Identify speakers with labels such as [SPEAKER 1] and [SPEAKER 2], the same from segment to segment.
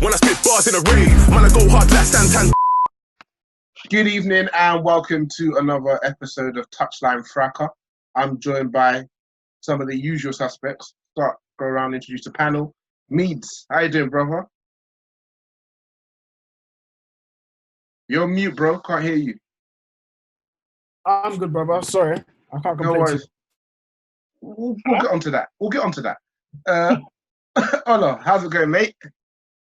[SPEAKER 1] When I spit bars in a rave, man, I go hard like Santan.
[SPEAKER 2] Good evening and welcome to another episode of Touchline Fracas. I'm joined by some of the usual suspects. Go around, introduce the panel. Meads, how you doing, brother? You're on mute, bro. Can't hear you.
[SPEAKER 3] I'm good, brother. Sorry, I can't
[SPEAKER 2] No
[SPEAKER 3] complain.
[SPEAKER 2] worries. We'll get onto that. We'll get onto that. Ola, how's it going, mate?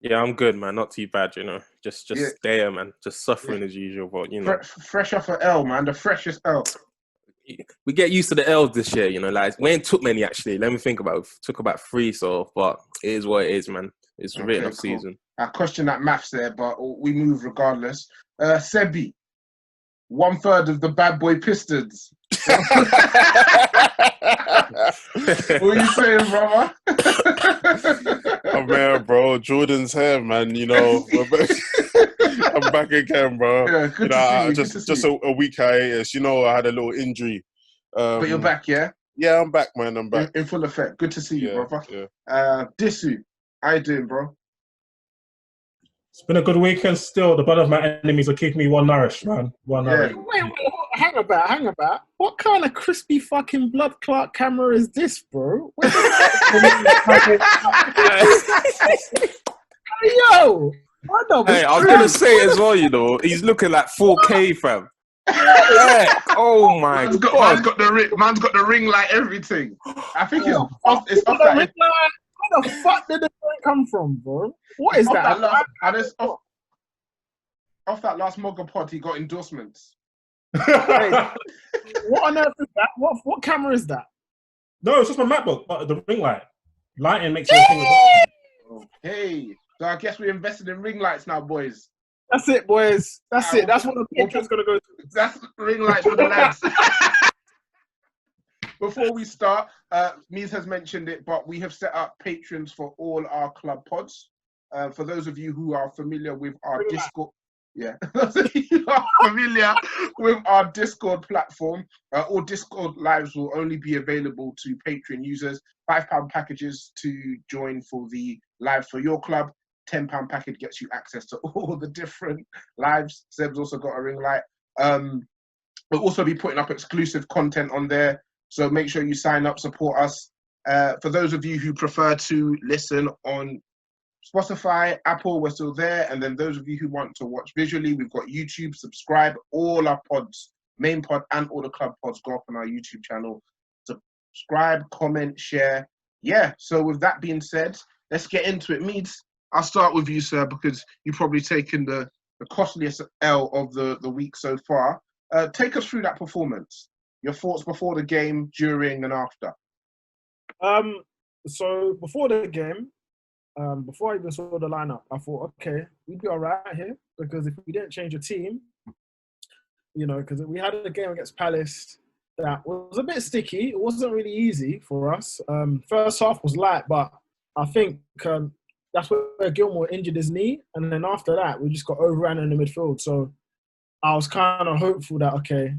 [SPEAKER 4] Yeah, I'm good, man. Not too bad, you know. Just
[SPEAKER 2] Yeah.
[SPEAKER 4] there, man. Just suffering as usual, but you know.
[SPEAKER 2] Fresh off an L, man. The freshest L.
[SPEAKER 4] We get used to the L's this year, you know. Like we ain't took many actually. Let me think about it. We took about 3, so but it is what it is, man. It's a written off season.
[SPEAKER 2] I question that maths there, but we move regardless. Sebi, 1/3 of the bad boy Pistons. What are you saying, brother?
[SPEAKER 5] Oh man, bro, Jordan's here, man. You know, I'm back again, bro.
[SPEAKER 2] Yeah, good to see you.
[SPEAKER 5] Just a week hiatus. You know, I had a little injury.
[SPEAKER 2] But you're back, yeah?
[SPEAKER 5] Yeah, I'm back, man. I'm back
[SPEAKER 2] in full effect. Good to see you, brother.
[SPEAKER 5] Yeah.
[SPEAKER 2] Disu, how you doing, bro?
[SPEAKER 6] It's been a good weekend still. The blood of my enemies are keeping me well nourished, man. Well nourished.
[SPEAKER 3] Wait, hang about. What kind of crispy fucking blood clot camera is this, bro? Yo!
[SPEAKER 4] Hey, I was gonna say as well, you know, he's looking like 4K, fam. Yeah. Oh my god.
[SPEAKER 2] Man's got the ring light, everything. I think it's off
[SPEAKER 3] that. Where the fuck did the thing come from, bro? What is that?
[SPEAKER 2] Off that last Mogger pod, he got endorsements.
[SPEAKER 3] What on earth is that? What camera is that?
[SPEAKER 6] No, it's just my MacBook, but the ring light. Lighting makes everything.
[SPEAKER 2] Hey, so I guess we invested in ring lights now, boys.
[SPEAKER 3] That's it, boys. That's it. That's what the picture's gonna go to.
[SPEAKER 2] That's ring lights for the lads. Before we start, Mies has mentioned it, but we have set up patrons for all our club pods. For those of you who are familiar with our Discord, those of you who are familiar with our Discord platform, all Discord lives will only be available to Patreon users. £5 packages to join for the lives for your club. £10 package gets you access to all the different lives. Seb's also got a ring light. We'll also be putting up exclusive content on there. So make sure you sign up, support us. For those of you who prefer to listen on Spotify, Apple, we're still there. And then those of you who want to watch visually, we've got YouTube. Subscribe. All our pods, main pod and all the club pods go up on our YouTube channel. Subscribe, comment, share. Yeah, so with that being said, let's get into it. Meads, I'll start with you, sir, because you've probably taken the costliest L of the week so far. Take us through that performance. Your thoughts before the game, during, and after.
[SPEAKER 3] So before the game, before I even saw the lineup, I thought, okay, we'd be all right here because if we didn't change the team, you know, because we had a game against Palace that was a bit sticky. It wasn't really easy for us. First half was light, but I think that's where Gilmore injured his knee, and then after that, we just got overrun in the midfield. So I was kind of hopeful that okay.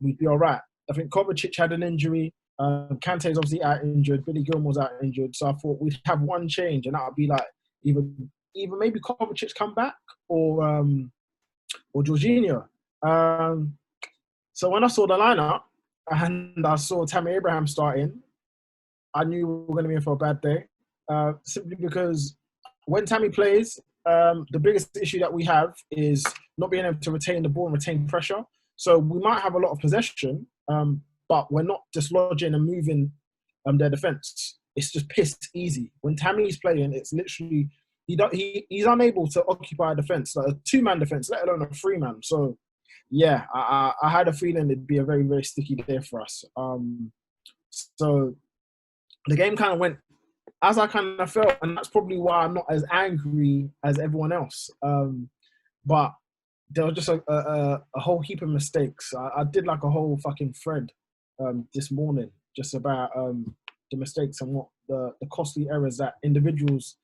[SPEAKER 3] We'd be all right. I think Kovacic had an injury. Kante's obviously out injured. Billy Gilmore's out injured. So I thought we'd have one change, and that would be like either maybe Kovacic come back or Jorginho. So when I saw the lineup and I saw Tammy Abraham starting, I knew we were going to be in for a bad day. Simply because when Tammy plays, the biggest issue that we have is not being able to retain the ball and retain pressure. So we might have a lot of possession, but we're not dislodging and moving their defence. It's just pissed easy. When Tammy's playing, it's literally he's unable to occupy a defence, like a 2-man defence, let alone a 3-man. So yeah, I had a feeling it'd be a very, very sticky day for us. So the game kind of went as I kind of felt, and that's probably why I'm not as angry as everyone else. But there was just a whole heap of mistakes. I did like a whole fucking thread this morning just about the mistakes and what the costly errors that individuals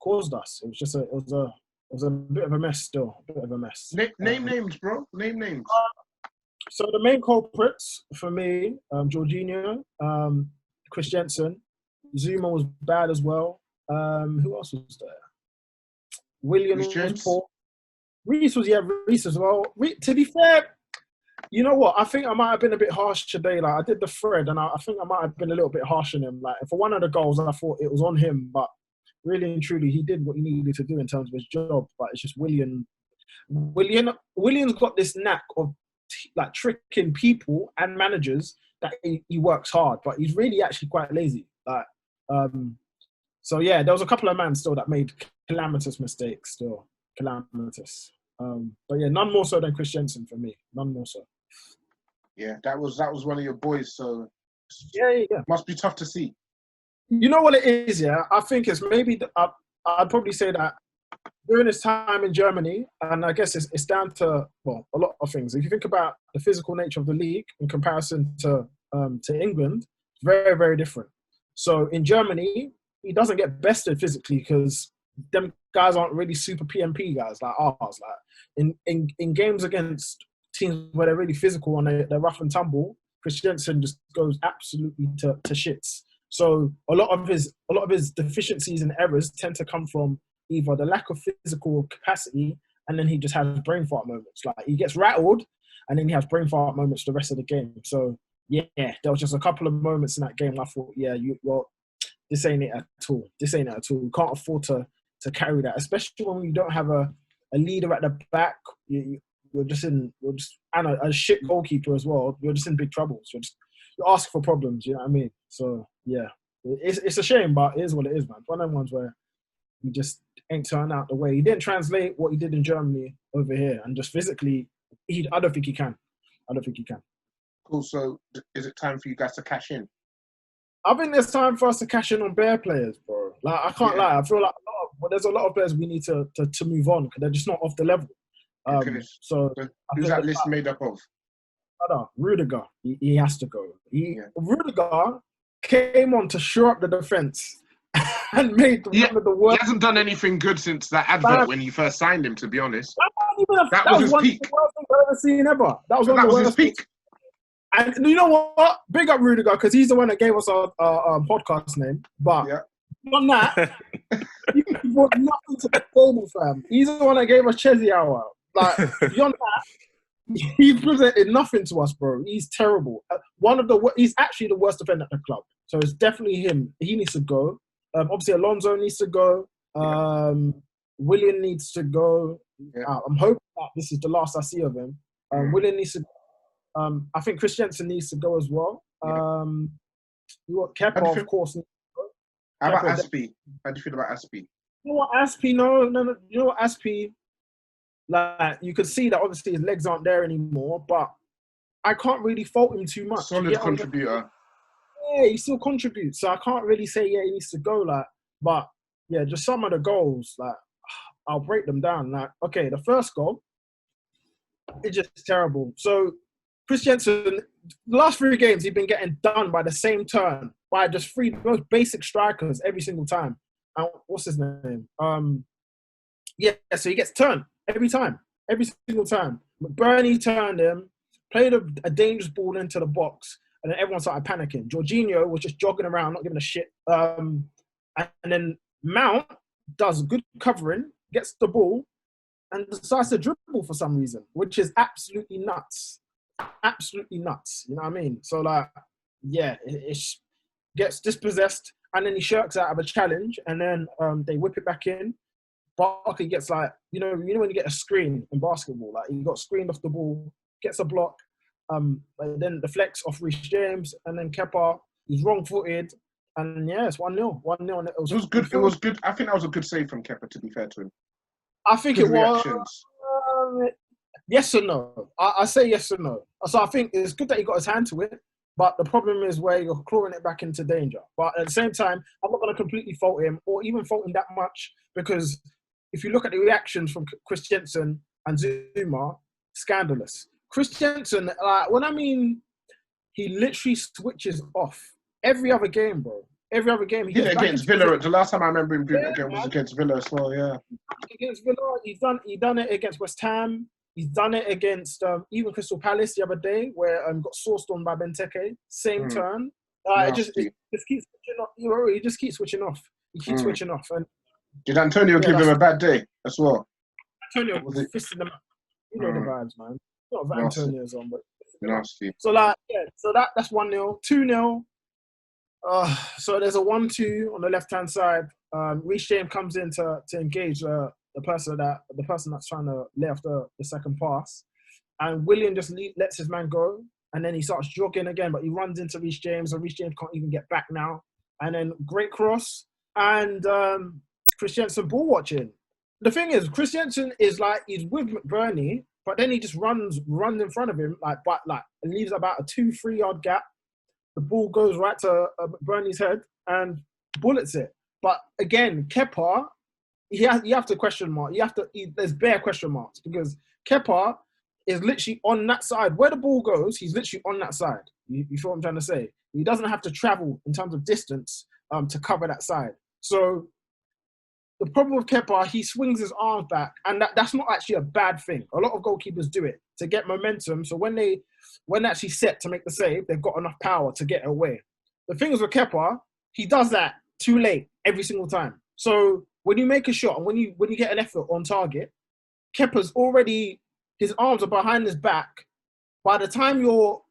[SPEAKER 3] caused us. It was just it was a bit of a mess still, a bit of a mess.
[SPEAKER 2] Name names, bro. Name names.
[SPEAKER 3] So the main culprits for me, Jorginho, Chris Jensen, Zuma was bad as well. Who else was there? William
[SPEAKER 2] Reece
[SPEAKER 3] was
[SPEAKER 2] James?
[SPEAKER 3] poor. Reece as well. To be fair, you know what? I think I might have been a bit harsh today. Like I did the thread, and I think I might have been a little bit harsh on him. Like for one of the goals, I thought it was on him, but really and truly, he did what he needed to do in terms of his job. But it's just William's got this knack of like tricking people and managers that he works hard, but he's really actually quite lazy. Like, so yeah, there was a couple of men still that made calamitous mistakes. Still calamitous. But yeah, none more so than Chris Jensen for me. None more so.
[SPEAKER 2] Yeah, that was one of your boys. So
[SPEAKER 3] Yeah.
[SPEAKER 2] must be tough to see.
[SPEAKER 3] You know what it is, yeah? I think it's maybe, I'd probably say that during his time in Germany, and I guess it's down to, well, a lot of things. If you think about the physical nature of the league in comparison to England, it's very, very different. So in Germany, he doesn't get bested physically because them guys aren't really super PMP guys like ours. Like in games against teams where they're really physical and they're rough and tumble, Chris Jensen just goes absolutely to shits. So a lot of his deficiencies and errors tend to come from either the lack of physical capacity, and then he just has brain fart moments. Like he gets rattled, and then he has brain fart moments the rest of the game. So yeah, there was just a couple of moments in that game I thought, yeah, this ain't it at all. This ain't it at all. You can't afford to carry that, especially when you don't have a leader at the back. You're just and a shit goalkeeper as well. You're just in big troubles. You're asking for problems. You know what I mean? So yeah, it's a shame, but it is what it is, man. It's one of them ones where he just ain't turned out the way. He didn't translate what he did in Germany over here, and just physically, I don't think he can.
[SPEAKER 2] Cool. So is it time for you guys to cash in?
[SPEAKER 3] I think there's time for us to cash in on bare players, bro. Like I can't lie. I feel like there's a lot of players we need to move on because they're just not off the level.
[SPEAKER 2] Okay.
[SPEAKER 3] So
[SPEAKER 2] who's that list made up of?
[SPEAKER 3] Rudiger, he has to go. Rudiger came on to shore up the defense and made one of the worst.
[SPEAKER 2] He hasn't done anything good since that advert when you first signed him, to be honest.
[SPEAKER 3] That was his peak. That was one of the worst things I've ever seen ever. That was one of the worst
[SPEAKER 2] his peak.
[SPEAKER 3] And you know what? Big up Rudiger, because he's the one that gave us our podcast name. But on that, he brought nothing to the table, fam. He's the one that gave us Chelsea Hour. Like, beyond that, he presented nothing to us, bro. He's terrible. He's actually the worst defender at the club. So it's definitely him. He needs to go. Obviously, Alonso needs to go. Willian needs to go. I'm hoping that this is the last I see of him. Willian needs to go. I think Chris Jensen needs to go as well. Kepa, of course, needs to go.
[SPEAKER 2] How about Aspie? How do you feel about Aspie?
[SPEAKER 3] You know what, Aspie? No. You know what, Aspie? Like, you could see that obviously his legs aren't there anymore, but I can't really fault him too much.
[SPEAKER 2] Solid contributor.
[SPEAKER 3] Yeah, he still contributes. So I can't really say, he needs to go. Like, but yeah, just some of the goals, like, I'll break them down. Like, okay, the first goal, it's just terrible. So Chris Jensen, the last 3 games, he's been getting done by the same turn, by just 3 most basic strikers every single time. And what's his name? So he gets turned every single time. McBurney turned him, played a dangerous ball into the box, and then everyone started panicking. Jorginho was just jogging around, not giving a shit. And then Mount does good covering, gets the ball, and decides to dribble for some reason, which is absolutely nuts. Absolutely nuts. You know what I mean? So, like, yeah, it gets dispossessed, and then he shirks out of a challenge, and then they whip it back in. Barkley gets, like, you know when you get a screen in basketball, like, he got screened off the ball, gets a block, but then deflects off Reece James, and then Kepa, he's wrong-footed, and yeah, it's 1-0. 1-0. And it was
[SPEAKER 2] good. It was good. I think that was a good save from Kepa, to be fair to him.
[SPEAKER 3] I think
[SPEAKER 2] good
[SPEAKER 3] it was. Yes or no? I say yes or no. So I think it's good that he got his hand to it, but the problem is where you're clawing it back into danger. But at the same time, I'm not going to completely fault him or even fault him that much, because if you look at the reactions from Chris Jensen and Zuma, scandalous. Chris Jensen, when I mean, he literally switches off every other game, bro. Every other game. He
[SPEAKER 2] did against Villa. The last time I remember him doing it again was against Villa as well, yeah.
[SPEAKER 3] Against Villa, he done it against West Ham. He's done it against even Crystal Palace the other day, where got sourced on by Benteke. Same turn. It just keeps switching off. He just keeps switching off. He keeps switching off. And
[SPEAKER 2] Did Antonio give him a bad day as well?
[SPEAKER 3] Antonio
[SPEAKER 2] Was
[SPEAKER 3] was
[SPEAKER 2] it-
[SPEAKER 3] fisting them. You know the vibes, man. Not that
[SPEAKER 2] Nasty.
[SPEAKER 3] Antonio's on, but
[SPEAKER 2] Nasty.
[SPEAKER 3] so like so that's 1-0. 2-0. So there's a 1-2 on the left hand side. Reece James comes in to engage the person that's trying to lay off the second pass, and William just lets his man go, and then he starts jogging again, but he runs into Reece James, and Reece James can't even get back now. And then great cross, and Christiansen ball watching. The thing is, Christiansen is like he's with McBurney, but then he just runs in front of him and leaves about a 2-3 yard gap. The ball goes right to McBurney's head and bullets it. But again, Kepa, you have to question mark. There's bare question marks because Kepa is literally on that side. Where the ball goes, he's literally on that side. You feel what I'm trying to say? He doesn't have to travel in terms of distance to cover that side. So the problem with Kepa, he swings his arms back, and that's not actually a bad thing. A lot of goalkeepers do it to get momentum. So when they actually set to make the save, they've got enough power to get away. The thing is with Kepa, he does that too late every single time. So when you make a shot and when you get an effort on target, Kepa's already, his arms are behind his back. By the time you're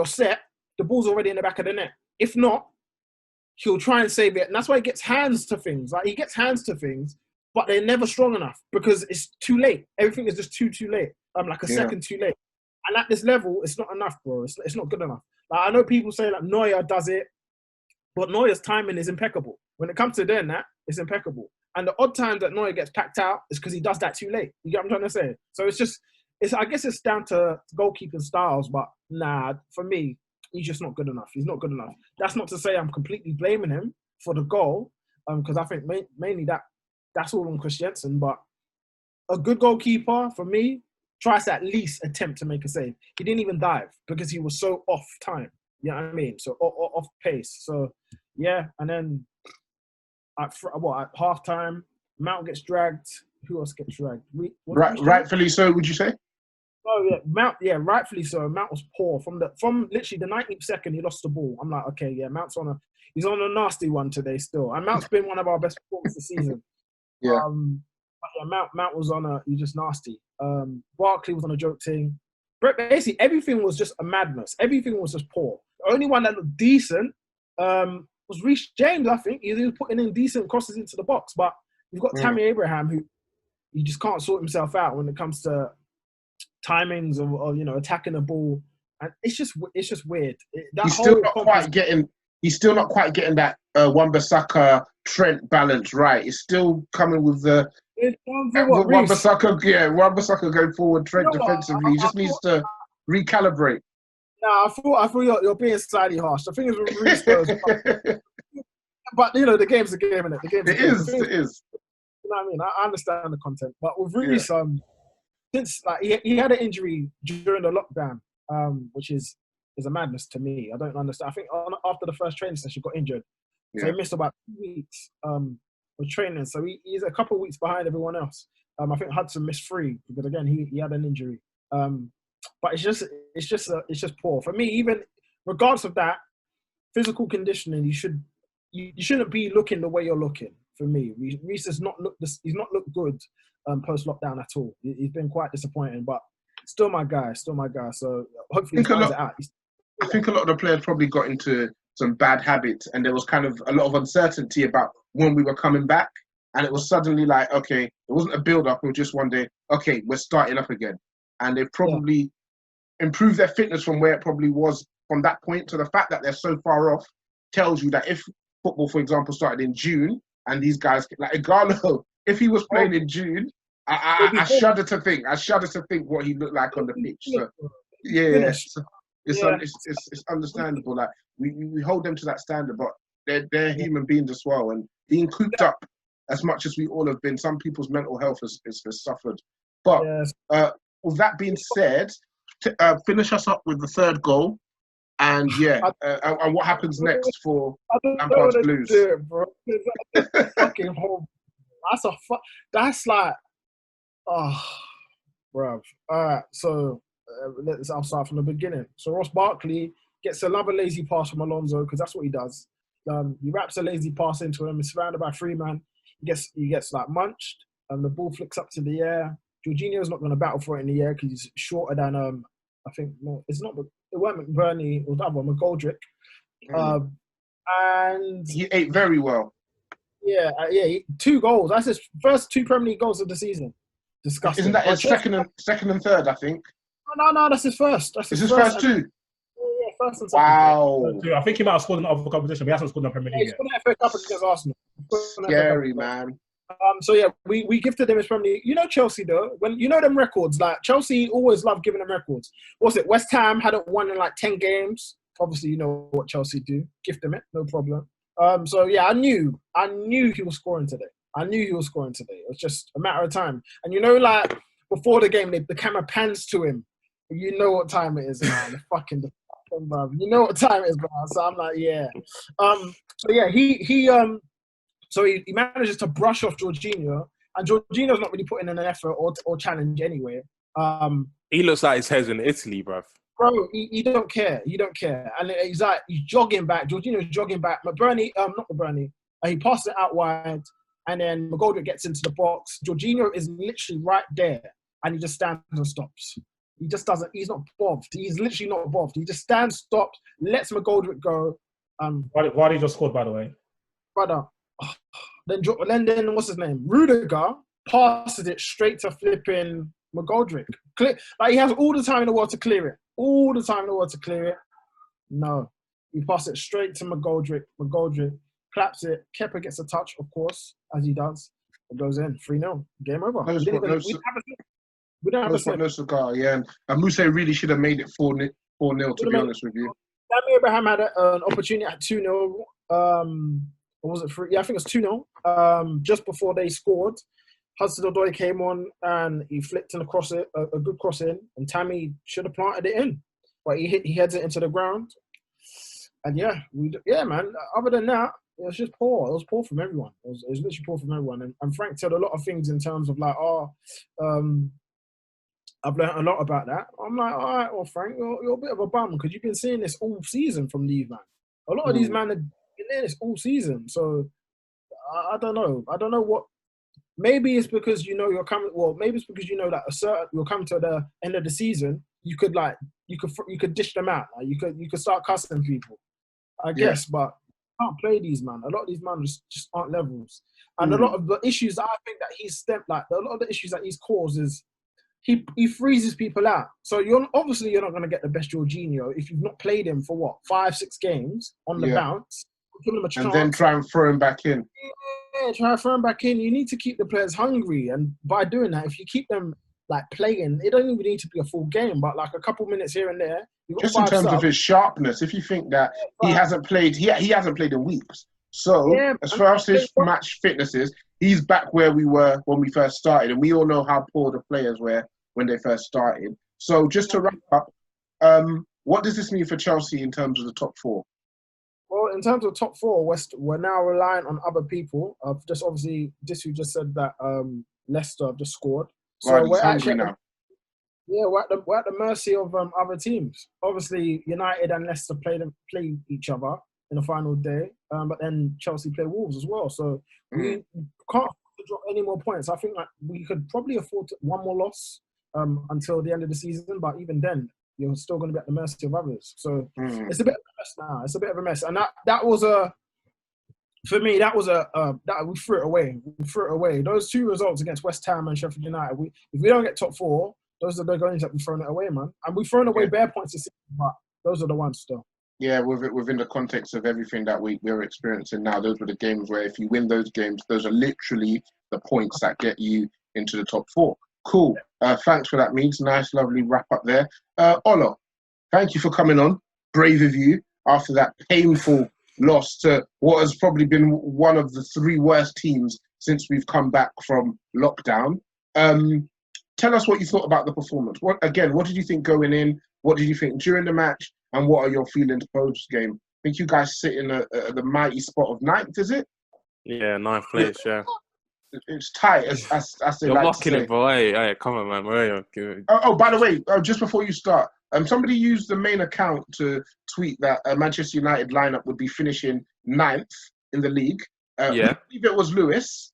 [SPEAKER 3] set, the ball's already in the back of the net. If not, he'll try and save it. And that's why he gets hands to things. Like he gets hands to things, but they're never strong enough because it's too late. Everything is just too late. Like a second too late. And at this level, it's not enough, bro. It's not good enough. Like I know people say like Neuer does it, but Neuer's timing is impeccable. When it comes to doing that, it's impeccable. And the odd times that Neuer gets packed out is because he does that too late. You get what I'm trying to say? So I guess it's down to goalkeeping styles, but nah, for me, he's just not good enough. He's not good enough. That's not to say I'm completely blaming him for the goal, because I think mainly that's all on Christiansen. But a good goalkeeper, for me, tries to at least attempt to make a save. He didn't even dive because he was so off time. You know what I mean? So off pace. So yeah, and then at halftime, Mount gets dragged. Who else gets dragged?
[SPEAKER 2] Rightfully so, would you say?
[SPEAKER 3] Oh yeah, Mount. Yeah, rightfully so. Mount was poor from literally the 19th second he lost the ball. I'm like, okay, yeah, he's on a nasty one today still, and Mount's been one of our best performers this season.
[SPEAKER 2] Yeah.
[SPEAKER 3] But yeah, Mount was he's just nasty. Barkley was on a joke thing. But basically, everything was just a madness. Everything was just poor. The only one that looked decent was Reece James. I think he was putting in decent crosses into the box, but you've got Tammy Abraham who he just can't sort himself out when it comes to timings or attacking the ball, and it's just weird.
[SPEAKER 2] He's still not quite getting that Wan-Bissaka Trent balance right. It's still coming with the Wan-Bissaka going forward. Trent defensively, he just needs to recalibrate.
[SPEAKER 3] Nah, I thought you're being slightly harsh. The thing is with Reece, but the game's a game, innit?
[SPEAKER 2] It is.
[SPEAKER 3] You know what I mean? I understand the content, but with Reece, since he had an injury during the lockdown, which is a madness to me. I don't understand. I think after the first training session, he got injured, so he missed about 2 weeks of training. So he's a couple of weeks behind everyone else. I think Hudson missed 3 because again he had an injury. But it's just poor for me. Even regardless of that, physical conditioning, you shouldn't be looking the way you're looking. For me, Reece has not looked. He's not looked good post lockdown at all. He's been quite disappointing, but still my guy. So hopefully he finds it out.
[SPEAKER 2] I think a lot of the players probably got into some bad habits, and there was kind of a lot of uncertainty about when we were coming back. And it was suddenly like, okay, it wasn't a build-up. It was just one day, okay, we're starting up again. And they've probably improved their fitness from where it probably was from that point. So the fact that they're so far off tells you that if football, for example, started in June, and these guys, like Igalo, if he was playing in June, I shudder to think. What he looked like on the pitch. So, it's understandable. Like we hold them to that standard, but they're human beings as well. And being cooped up as much as we all have been, some people's mental health has suffered. But with that being said, finish us up with the third goal. And and what happens next for Lampard's Blues?
[SPEAKER 3] Bro. Fucking horrible. That's like, bruv. All right, so I'll start from the beginning. So Ross Barkley gets another lazy pass from Alonso because that's what he does. He wraps a lazy pass into him. He's surrounded by 3 man. he gets like munched, and the ball flicks up to the air. Jorginho's not going to battle for it in the air because he's shorter than I think it's not. It weren't McBurney or the other one, McGoldrick. And
[SPEAKER 2] he ate very well.
[SPEAKER 3] Yeah, 2 goals. That's his first 2 Premier League goals of the season. Disgusting.
[SPEAKER 2] Isn't that his second and third? I think.
[SPEAKER 3] No, that's his first. That's
[SPEAKER 2] his first 2.
[SPEAKER 3] Yeah, first and second.
[SPEAKER 2] Wow.
[SPEAKER 6] I think he might have scored in other competition. But he hasn't scored in the Premier League
[SPEAKER 3] He's scored in FA Cup against Arsenal.
[SPEAKER 2] Scary, man.
[SPEAKER 3] So yeah, we gifted him his Premier League. You know Chelsea though, when you know them records, like Chelsea always love giving them records. What's it? West Ham hadn't won in like 10 games. Obviously, you know what Chelsea do. Gift them it, no problem. So yeah, I knew he was scoring today. It was just a matter of time. And you know, like before the game, the camera pans to him. You know what time it is, man. You know what time it is, bro. So I'm like, yeah. So yeah, he manages to brush off Jorginho, and Jorginho's not really putting in an effort or challenge anyway.
[SPEAKER 4] He looks like his head's in Italy, bruv.
[SPEAKER 3] Bro, he don't care. And he's jogging back. Jorginho's jogging back. Not McBurney. He passes it out wide, and then McGoldrick gets into the box. Jorginho is literally right there, and he just stands and stops. He just doesn't. He's not bothered. He's literally not bothered. He just stands, stops, lets McGoldrick go.
[SPEAKER 6] Why did he just score, by the way?
[SPEAKER 3] Brother. Then what's his name? Rudiger passes it straight to flipping McGoldrick. Like he has all the time in the world to clear it. No. He passes it straight to McGoldrick. McGoldrick claps it. Kepa gets a touch, of course, as he does. It goes in. 3-0. Game over. We don't have
[SPEAKER 2] no cigar, yeah. And Mousse really should have made it 4-0, to be honest with you.
[SPEAKER 3] Tammy Abraham had an opportunity at 2-0. Or was it 3? Yeah, I think it was 2-0. Just before they scored, Hudson-Odoi came on and he flicked in a good cross in, and Tammy should have planted it in, but he heads it into the ground. And yeah, man. Other than that, it was just poor. It was poor from everyone. It was literally poor from everyone. And Frank said a lot of things in terms of like, I've learned a lot about that. I'm like, all right, well, Frank, you're a bit of a bum because you've been seeing this all season from these man. A lot of these men have been there this all season. So I don't know. I don't know what. Maybe it's because you know you're coming. Well, maybe it's because you know that you're coming to the end of the season. You could dish them out. Like you could start cussing people. I guess, but you can't play these man. A lot of these man just aren't levels. And a lot of the issues that I think that a lot of the issues that he's caused is he freezes people out. So you're not going to get the best Jorginho if you've not played him for 5-6 games on the bounce. Give him a chance.
[SPEAKER 2] And then try and throw him back in.
[SPEAKER 3] Yeah, try and throw him back in. You need to keep the players hungry, and by doing that, if you keep them like playing, it doesn't even need to be a full game, but like a couple minutes here and there.
[SPEAKER 2] Just in terms of his sharpness, if you think that he hasn't played, he hasn't played in weeks. So as far as his match fitness is, he's back where we were when we first started, and we all know how poor the players were when they first started. So just to wrap up, what does this mean for Chelsea in terms of the top 4?
[SPEAKER 3] Well, in terms of top 4, we're now relying on other people. Just obviously, Disu just said that Leicester have just scored. So we're actually now. Yeah, we're at the mercy of other teams. Obviously, United and Leicester play each other in the final day, but then Chelsea play Wolves as well. So we can't drop any more points. I think like we could probably afford one more loss until the end of the season, but even then, you're still going to be at the mercy of others. So it's a bit of a mess now. It's a bit of a mess. And that was for me, that we threw it away. Those 2 results against West Ham and Sheffield United, if we don't get top 4, those are the games that we've thrown it away, man. And we've thrown away bare points this season, but those are the ones still.
[SPEAKER 2] Yeah, within the context of everything that we're experiencing now, those were the games where if you win those games, those are literally the points that get you into the top 4. Cool. Thanks for that, Meads. Nice, lovely wrap up there. Olo, thank you for coming on. Brave of you after that painful loss to what has probably been one of the 3 worst teams since we've come back from lockdown. Tell us what you thought about the performance. What did you think going in? What did you think during the match? And what are your feelings post-game? I think you guys sit in the mighty spot of 9th, is it?
[SPEAKER 4] Yeah, 9th place, yeah.
[SPEAKER 2] It's tight, as they
[SPEAKER 4] You're
[SPEAKER 2] like
[SPEAKER 4] mocking
[SPEAKER 2] to say.
[SPEAKER 4] it, bro. Hey, come on, man. Morayo.
[SPEAKER 2] Oh, by the way, just before you start, somebody used the main account to tweet that Manchester United lineup would be finishing 9th in the league.
[SPEAKER 4] Yeah.
[SPEAKER 2] I believe it was Lewis.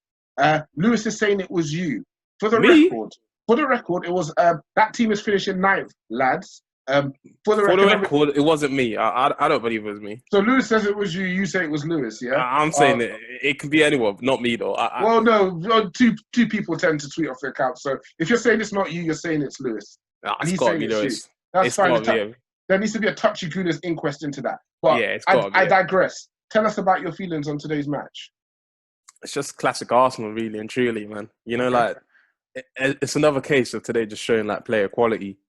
[SPEAKER 2] Lewis is saying it was you. For the
[SPEAKER 4] Me?
[SPEAKER 2] record, it was that team is finishing ninth, lads. For the
[SPEAKER 4] For the
[SPEAKER 2] record,
[SPEAKER 4] record, it wasn't me. I don't believe it was me.
[SPEAKER 2] so Lewis says it was you. You say it was Lewis, yeah?
[SPEAKER 4] I'm saying it could be anyone, not me though.
[SPEAKER 2] Well, no, two people tend to tweet off their account. So if you're saying it's not you, you're saying it's Lewis. And
[SPEAKER 4] It's
[SPEAKER 2] he's
[SPEAKER 4] got to
[SPEAKER 2] saying
[SPEAKER 4] be
[SPEAKER 2] it's you.
[SPEAKER 4] Lewis.
[SPEAKER 2] That's
[SPEAKER 4] It's
[SPEAKER 2] fine.
[SPEAKER 4] got to be him.
[SPEAKER 2] There needs to be a touchy goodness inquest into that. But
[SPEAKER 4] Yeah, it's got to be.
[SPEAKER 2] I digress. Tell us about your feelings on today's match.
[SPEAKER 4] It's just classic Arsenal, really and truly, man. You know, like it's another case of today just showing like player quality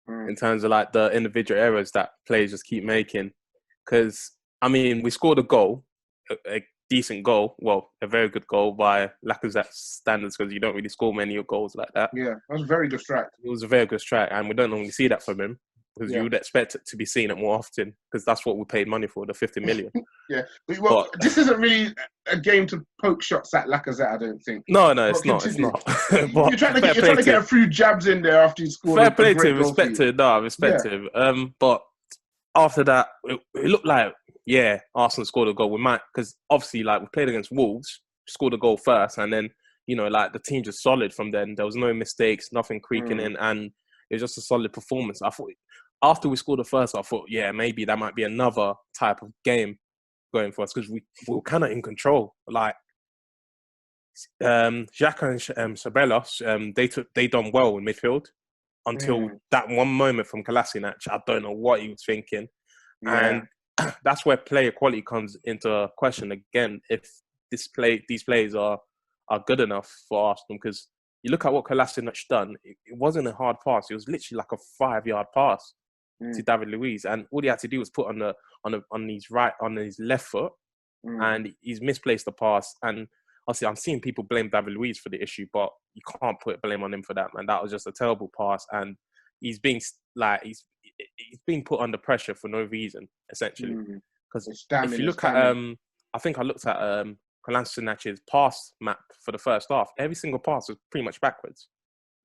[SPEAKER 4] in terms of like the individual errors that players just keep making. Because I mean, we scored a goal, a decent goal, well, a very good goal by Lacazette's standards, because you don't really score many goals like that.
[SPEAKER 2] Yeah, that was a very good strike.
[SPEAKER 4] It was a very good strike, and we don't normally see that from him. Because you would expect it to be seen it more often, because that's what we paid money for, the 50 million.
[SPEAKER 2] Yeah, but this isn't really a game to poke shots at Lacazette, I don't think.
[SPEAKER 4] No, it's not. It's not.
[SPEAKER 2] But you're trying to get a few jabs in there after you scored.
[SPEAKER 4] Fair play to him, respect to him. No, I respect him. But after that, it looked like, Arsenal scored a goal. We might, because obviously, like, we played against Wolves, scored a goal first, and then, you know, like, the team just solid from then. There was no mistakes, nothing creaking in, and it was just a solid performance. I thought, after we scored the first, I thought, maybe that might be another type of game going for us, because we were kind of in control. Like, Xhaka and Ceballos, they done well in midfield until that one moment from Kolasinac. I don't know what he was thinking. And that's where player quality comes into question again, if these players are good enough for Arsenal. Because you look at what Kolasinac done, it wasn't a hard pass. It was literally like a 5-yard pass to David Luiz, and all he had to do was put on his left foot, and he's misplaced the pass. And obviously, I'm seeing people blame David Luiz for the issue, but you can't put blame on him for that, man. That was just a terrible pass, and he's being put under pressure for no reason, essentially. Because if you look at, I think I looked at Kolasinac pass map for the first half. Every single pass was pretty much backwards.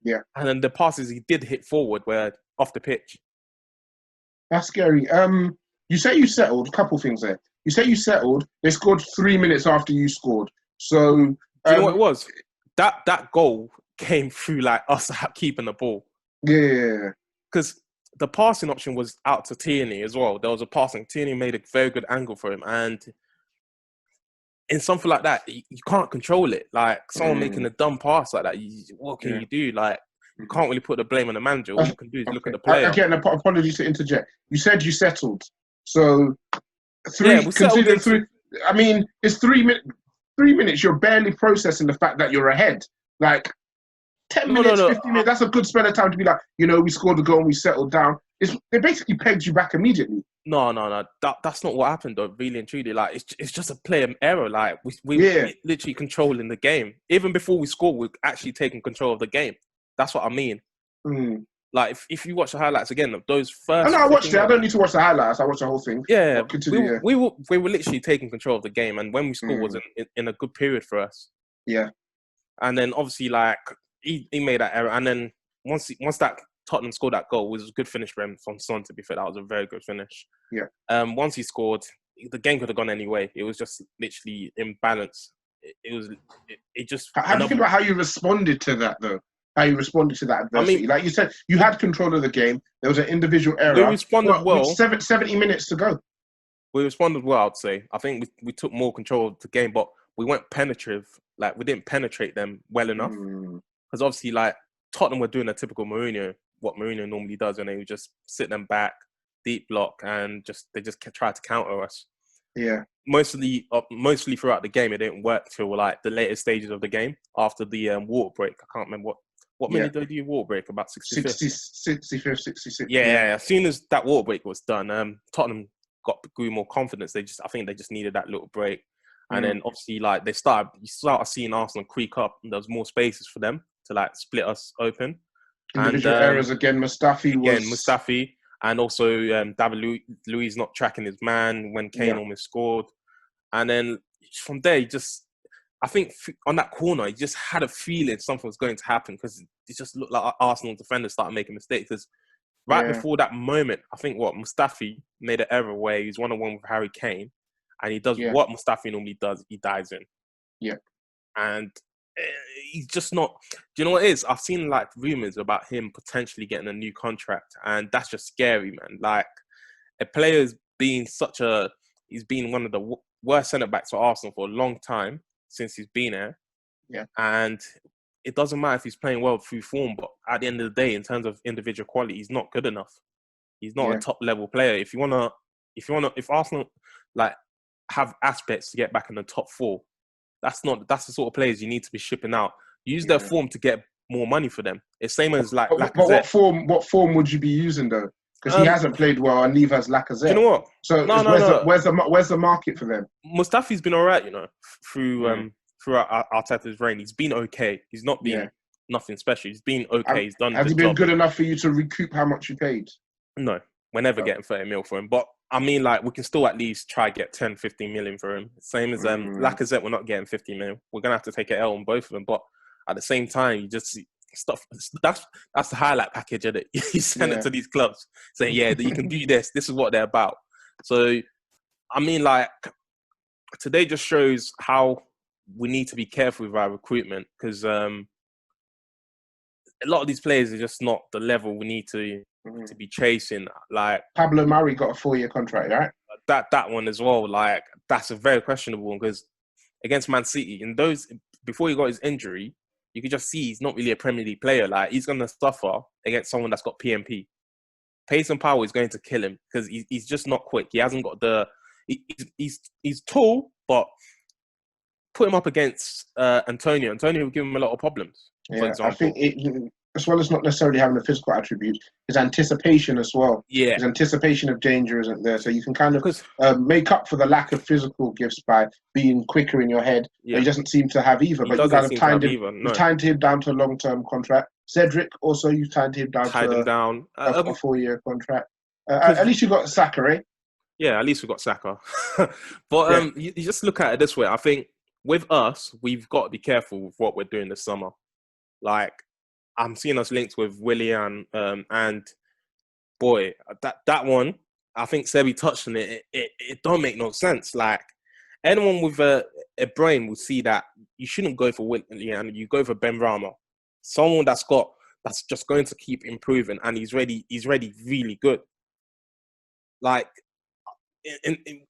[SPEAKER 2] Yeah,
[SPEAKER 4] and then the passes he did hit forward were off the pitch.
[SPEAKER 2] That's scary. You say you settled. A couple things there. You say you settled. They scored 3 minutes after you scored. So
[SPEAKER 4] do you know what it was? That goal came through like us keeping the ball.
[SPEAKER 2] Yeah.
[SPEAKER 4] Because the passing option was out to Tierney as well. There was a passing. Tierney made a very good angle for him, and in something like that, you can't control it. Like someone making a dumb pass like that, what can you do? Like, you can't really put the blame on the manager. All you can do is look at the player.
[SPEAKER 2] Again, apologies to interject. You said you settled. So
[SPEAKER 4] we settled
[SPEAKER 2] three. I mean, it's 3 minutes. 3 minutes. You're barely processing the fact that you're ahead. Like 10 minutes, 15 minutes. That's a good spell of time to be like, we scored the goal and we settled down. They basically pegged you back immediately.
[SPEAKER 4] No. That's not what happened, though. Really and truly, like it's just a player error. Like we literally controlling the game. Even before we scored, we're actually taking control of the game. That's what I mean. Like if you watch the highlights again, those first.
[SPEAKER 2] I watched it. I don't need to watch the highlights. I watched the whole thing.
[SPEAKER 4] Yeah, we were literally taking control of the game, and when we scored, was in a good period for us.
[SPEAKER 2] Yeah.
[SPEAKER 4] And then obviously, like he made that error, and then once that Tottenham scored that goal, it was a good finish from Son. To be fair, that was a very good finish.
[SPEAKER 2] Yeah.
[SPEAKER 4] Once he scored, the game could have gone anyway. It was just literally imbalanced. It just.
[SPEAKER 2] How do you think about how you responded to that, though? How you responded to that adversity? I mean, like you said, you had control of the game. There was an individual error.
[SPEAKER 4] We responded well.
[SPEAKER 2] 70 minutes to go.
[SPEAKER 4] We responded well, I'd say. I think we took more control of the game, but we weren't penetrative. Like, we didn't penetrate them well enough. Because obviously, like, Tottenham were doing a typical Mourinho, what Mourinho normally does, and they would just sit them back, deep block, and they just try to counter us.
[SPEAKER 2] Yeah.
[SPEAKER 4] Mostly throughout the game, it didn't work till, like, the later stages of the game, after the water break. I can't remember what minute did you water break? About 65th?
[SPEAKER 2] 65th, 66th.
[SPEAKER 4] Yeah. As soon as that water break was done, Tottenham grew more confidence. I think they just needed that little break. And then obviously, like, you started seeing Arsenal creak up, and there was more spaces for them to, like, split us open.
[SPEAKER 2] Individual errors again.
[SPEAKER 4] Mustafi, and also David Luiz not tracking his man when Kane almost scored. And then from there, I think on that corner, he just had a feeling something was going to happen, because it just looked like Arsenal defenders started making mistakes. Because before that moment, I think Mustafi made an error where he's one-on-one with Harry Kane, and he does what Mustafi normally does. He dives in.
[SPEAKER 2] Yeah.
[SPEAKER 4] And he's just not. Do you know what it is? I've seen like rumors about him potentially getting a new contract, and that's just scary, man. Like a player's been he's been one of the worst centre backs for Arsenal for a long time since he's been here.
[SPEAKER 2] Yeah.
[SPEAKER 4] And it doesn't matter if he's playing well through form, but at the end of the day, in terms of individual quality, he's not good enough. He's not a top level player. If Arsenal like have aspects to get back in the top 4, that's the sort of players you need to be shipping out. Use their form to get more money for them. It's same as like Lacazette.
[SPEAKER 2] What form would you be using though? Because he hasn't played well, and neither has Lacazette.
[SPEAKER 4] Do you know what?
[SPEAKER 2] So where's the market for them?
[SPEAKER 4] Mustafi's been alright, through Arteta's reign. He's been okay. He's not been nothing special. He's been okay. He's done.
[SPEAKER 2] Has he been good enough for you to recoup how much you paid?
[SPEAKER 4] No, we're never getting 30 mil for him. But I mean, like, we can still at least try get 10, 15 million for him. Same as Lacazette, we're not getting 50 mil. We're gonna have to take an L on both of them. But at the same time, you just see stuff. That's the highlight package of it. You send it to these clubs, saying, "Yeah, you can do this. This is what they're about." So, I mean, like, today just shows how we need to be careful with our recruitment, because a lot of these players are just not the level we need to be chasing. Like
[SPEAKER 2] Pablo Mari got a 4-year contract, right?
[SPEAKER 4] That one as well. Like, that's a very questionable one, because against Man City, in those before he got his injury, you could just see he's not really a Premier League player. Like, he's going to suffer against someone that's got PMP. Pace and power is going to kill him, because he's just not quick. He hasn't got he's tall, but put him up against Antonio. Antonio will give him a lot of problems. For example,
[SPEAKER 2] I think as well as not necessarily having a physical attribute, his anticipation as well.
[SPEAKER 4] Yeah,
[SPEAKER 2] his anticipation of danger isn't there, so you can kind of make up for the lack of physical gifts by being quicker in your head. But he doesn't seem to have either. But you kind of tied him down to a long-term contract. Cedric also, you tied him down a 4-year contract. At least you got Saka, right?
[SPEAKER 4] Yeah, at least we got Saka. But you just look at it this way. I think with us, we've got to be careful with what we're doing this summer. Like, I'm seeing us linked with Willian, and boy, that one, I think Sebi touched on it. It don't make no sense. Like, anyone with a brain will see that you shouldn't go for Willian. You go for Ben Rama, someone that's just going to keep improving, and he's ready really good. Like,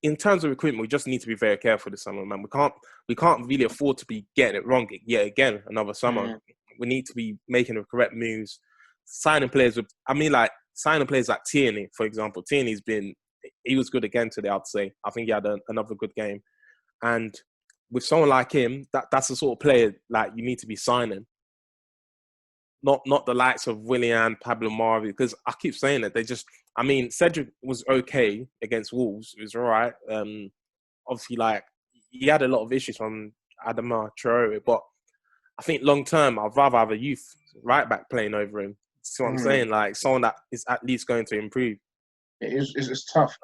[SPEAKER 4] in terms of recruitment, we just need to be very careful this summer, man. We can't really afford to be getting it wrong yet again another summer. We need to be making the correct moves, signing players like Tierney, for example. He was good again today, I'd say. I think he had another good game. And with someone like him, that's the sort of player like you need to be signing. Not the likes of Willian, Pablo Mari, because I keep saying that Cedric was okay against Wolves. It was all right. Obviously, like, he had a lot of issues from Adama Traore, but I think long term, I'd rather have a youth right back playing over him. See what I'm saying? Like, someone that is at least going to improve.
[SPEAKER 2] It's tough.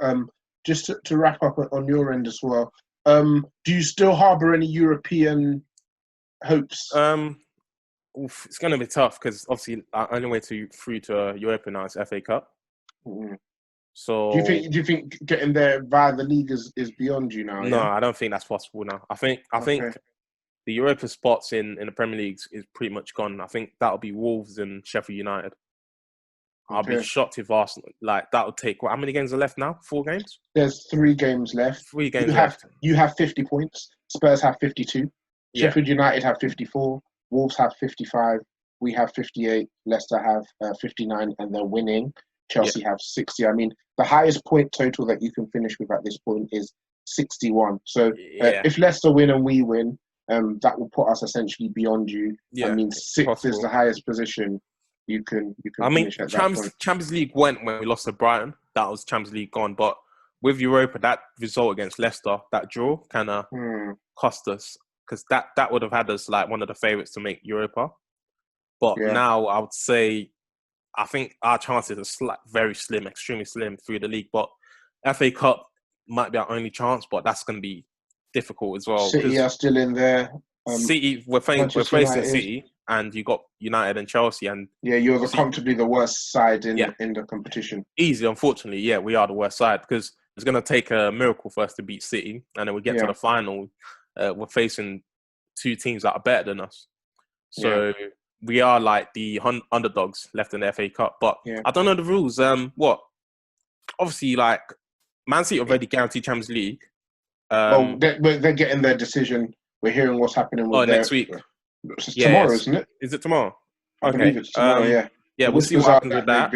[SPEAKER 2] Just to wrap up on your end as well, do you still harbour any European hopes?
[SPEAKER 4] It's going to be tough, because obviously our only way through to Europe now is FA Cup. So
[SPEAKER 2] do you think getting there via the league is beyond you now?
[SPEAKER 4] No, I don't think that's possible now. I think the Europa spots in the Premier League is pretty much gone. I think that'll be Wolves and Sheffield United. I'll be shocked if Arsenal, like, that'll take, how many games are left now? 4 games?
[SPEAKER 2] There's 3 games left.
[SPEAKER 4] 3 games left.
[SPEAKER 2] You have 50 points. Spurs have 52.
[SPEAKER 4] Yeah.
[SPEAKER 2] Sheffield United have 54. Wolves have 55. We have 58. Leicester have 59, and they're winning. Chelsea have 60. I mean, the highest point total that you can finish with at this point is 61. So if Leicester win and we win, that will put us essentially beyond you. I mean, 6th is the highest position you can finish at that point.
[SPEAKER 4] Champions League went when we lost to Brighton. That was Champions League gone. But with Europa, that result against Leicester, that draw, kind of cost us, because that would have had us like one of the favourites to make Europa. But now I would say, I think our chances are very slim, extremely slim through the league. But FA Cup might be our only chance, but that's going to be difficult as well.
[SPEAKER 2] City are still in there.
[SPEAKER 4] City, we're facing City, and you got United and Chelsea, and
[SPEAKER 2] you're comfortably the worst side in the competition.
[SPEAKER 4] Easy, unfortunately, we are the worst side, because it's going to take a miracle for us to beat City, and then we get to the final. We're facing 2 teams that are better than us. So we are like the underdogs left in the FA Cup. But I don't know the rules. Obviously, like Man City already guaranteed Champions League.
[SPEAKER 2] They're getting their decision. We're hearing what's happening with
[SPEAKER 4] next week.
[SPEAKER 2] It's tomorrow, isn't it?
[SPEAKER 4] Is it tomorrow?
[SPEAKER 2] I believe it's tomorrow.
[SPEAKER 4] Yeah, we'll see what happens with that.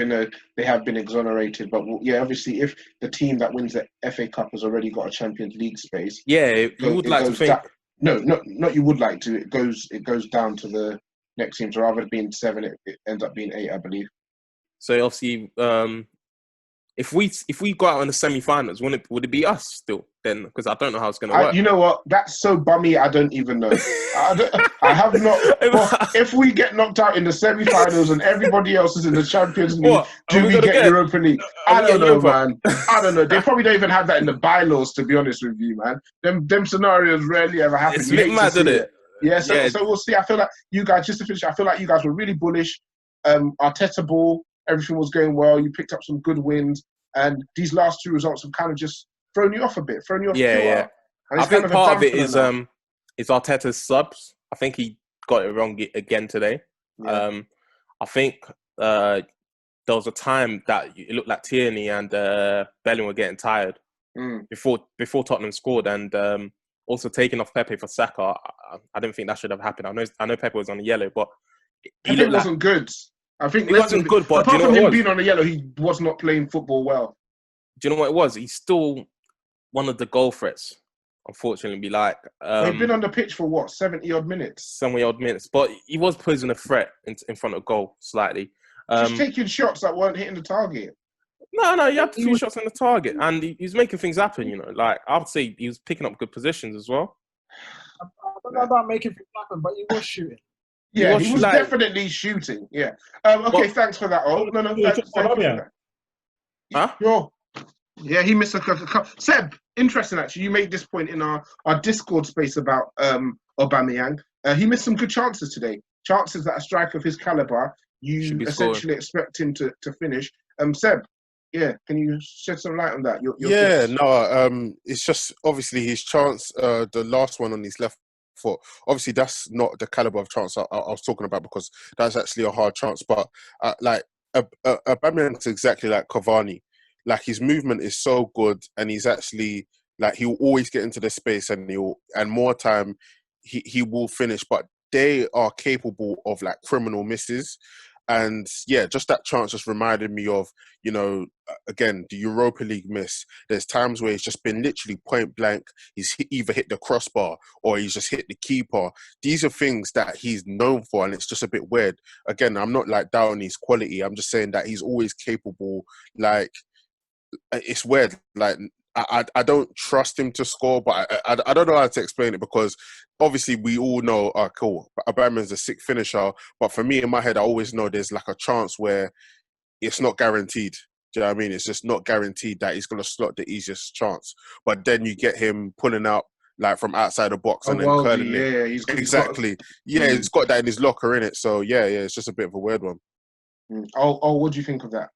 [SPEAKER 2] They have been exonerated, but obviously, if the team that wins the FA Cup has already got a Champions League space,
[SPEAKER 4] you would like to think.
[SPEAKER 2] No, not you would like to. It goes down to the next team. So rather than being 7, it ends up being 8, I believe.
[SPEAKER 4] So obviously, if we go out in the semi-finals, would it be us still then? Because I don't know how it's going to work.
[SPEAKER 2] You know what? That's so bummy. I don't even know. I have not. If we get knocked out in the semi-finals and everybody else is in the Champions League, do we get Europa League? I don't know, man. I don't know. They probably don't even have that in the bylaws, to be honest with you, man. Them scenarios rarely ever happen.
[SPEAKER 4] It's a bit mad, isn't it?
[SPEAKER 2] Yeah. So we'll see. I feel like you guys, just to finish, I feel like you guys were really bullish. Arteta ball, everything was going well. You picked up some good wins, and these last 2 results have kind of just thrown you off a bit.
[SPEAKER 4] Yeah. I think part of it is Arteta's subs. I think he got it wrong again today. Yeah. I think there was a time that it looked like Tierney and Bellingham were getting tired before Tottenham scored, and also taking off Pepe for Saka. I don't think that should have happened. I know Pepe was on the yellow, but
[SPEAKER 2] Pepe wasn't good. I think
[SPEAKER 4] he wasn't good, but
[SPEAKER 2] apart from him being on the yellow, he was not playing football well.
[SPEAKER 4] Do you know what it was? He's still one of the goal threats, unfortunately.
[SPEAKER 2] He'd been on the pitch for what, 70-odd minutes?
[SPEAKER 4] 70-odd minutes. But he was posing a threat in front of goal slightly.
[SPEAKER 2] Just taking shots that weren't hitting the target.
[SPEAKER 4] No, he had 2 shots on the target. And he was making things happen, you know. Like, I would say he was picking up good positions as well.
[SPEAKER 3] I don't know about making things happen, but he was shooting.
[SPEAKER 2] Yeah, he was definitely shooting. Yeah. Okay, thanks for that. No, thanks for that.
[SPEAKER 4] Huh?
[SPEAKER 2] Sure. Yeah, he missed a couple. Seb, interesting actually. You made this point in our Discord space about Aubameyang. He missed some good chances today. Chances that a striker of his caliber, you essentially expect him to finish. Seb, can you shed some light on that?
[SPEAKER 5] It's just obviously his chance, the last one on his left foot. Obviously, that's not the caliber of chance I was talking about, because that's actually a hard chance. But Aubameyang's exactly like Cavani. Like, his movement is so good, and he's actually like, he'll always get into the space, and more time he will finish. But they are capable of like criminal misses. And just that chance just reminded me of, you know, again, the Europa League miss. There's times where it's just been literally point blank. He's either hit the crossbar or he's just hit the keeper. These are things that he's known for, and it's just a bit weird. Again, I'm not like down his quality. I'm just saying that he's always capable. Like, it's weird. Like, I don't trust him to score, but I don't know how to explain it, because obviously we all know, cool, Aubameyang's a sick finisher, but for me, in my head, I always know there's like a chance where it's not guaranteed. Do you know what I mean? It's just not guaranteed that he's going to slot the easiest chance. But then you get him pulling out like from outside the box and then curling it.
[SPEAKER 2] Yeah,
[SPEAKER 5] he's got that in his locker, innit? So it's just a bit of a weird one.
[SPEAKER 2] What do you think of that